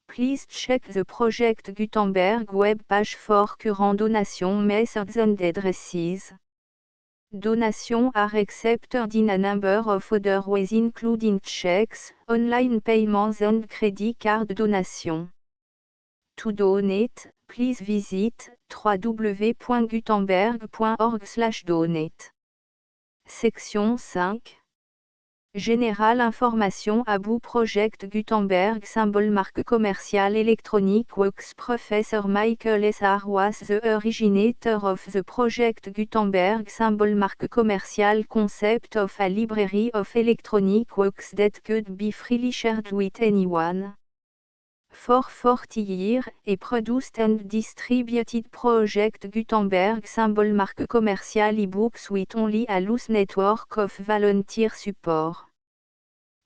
Please check the Project Gutenberg web page for current donation methods and addresses. Donation are accepted in a number of other ways including checks, online payments and credit card donation. To donate, please visit www.gutenberg.org/donate. Section 5. Générale information about Project Gutenberg symbol marque commerciale électronique works. Professor Michael S. R. was the originator of the Project Gutenberg symbol marque commerciale concept of a library of electronic works that could be freely shared with anyone. For 40 years, he produced and distributed Project Gutenberg symbol marque commerciale e-books with only a loose network of volunteer support.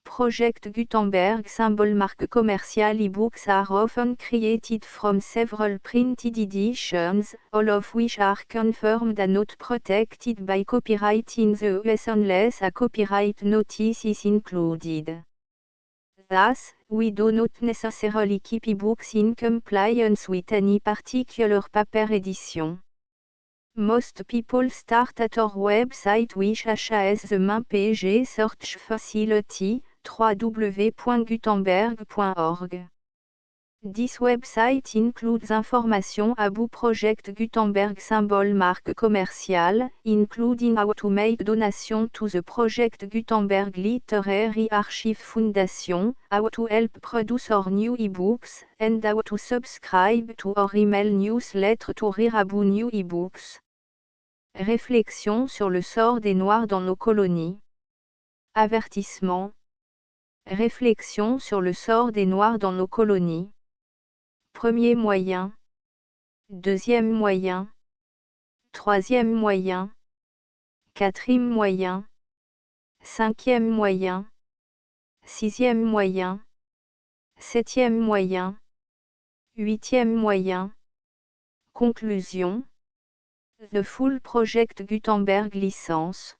Project Gutenberg symbol marque commerciale e-books are often created from several printed editions, all of which are confirmed and not protected by copyright in the US unless a copyright notice is included. Thus, we do not necessarily keep e-books in compliance with any particular paper edition. Most people start at our website which has the main page search facility, www.gutenberg.org. This website includes information about Project Gutenberg symbol marque commerciale, including how to make donation to the Project Gutenberg Literary Archive Foundation, how to help produce our new ebooks, and how to subscribe to our email newsletter to read about new ebooks. Réflexion sur le sort des Noirs dans nos colonies. Avertissement. Réflexion sur le sort des Noirs dans nos colonies. Premier moyen. Deuxième moyen. Troisième moyen. Quatrième moyen. Cinquième moyen. Sixième moyen. Septième moyen. Huitième moyen. Conclusion. The full Project Gutenberg licence.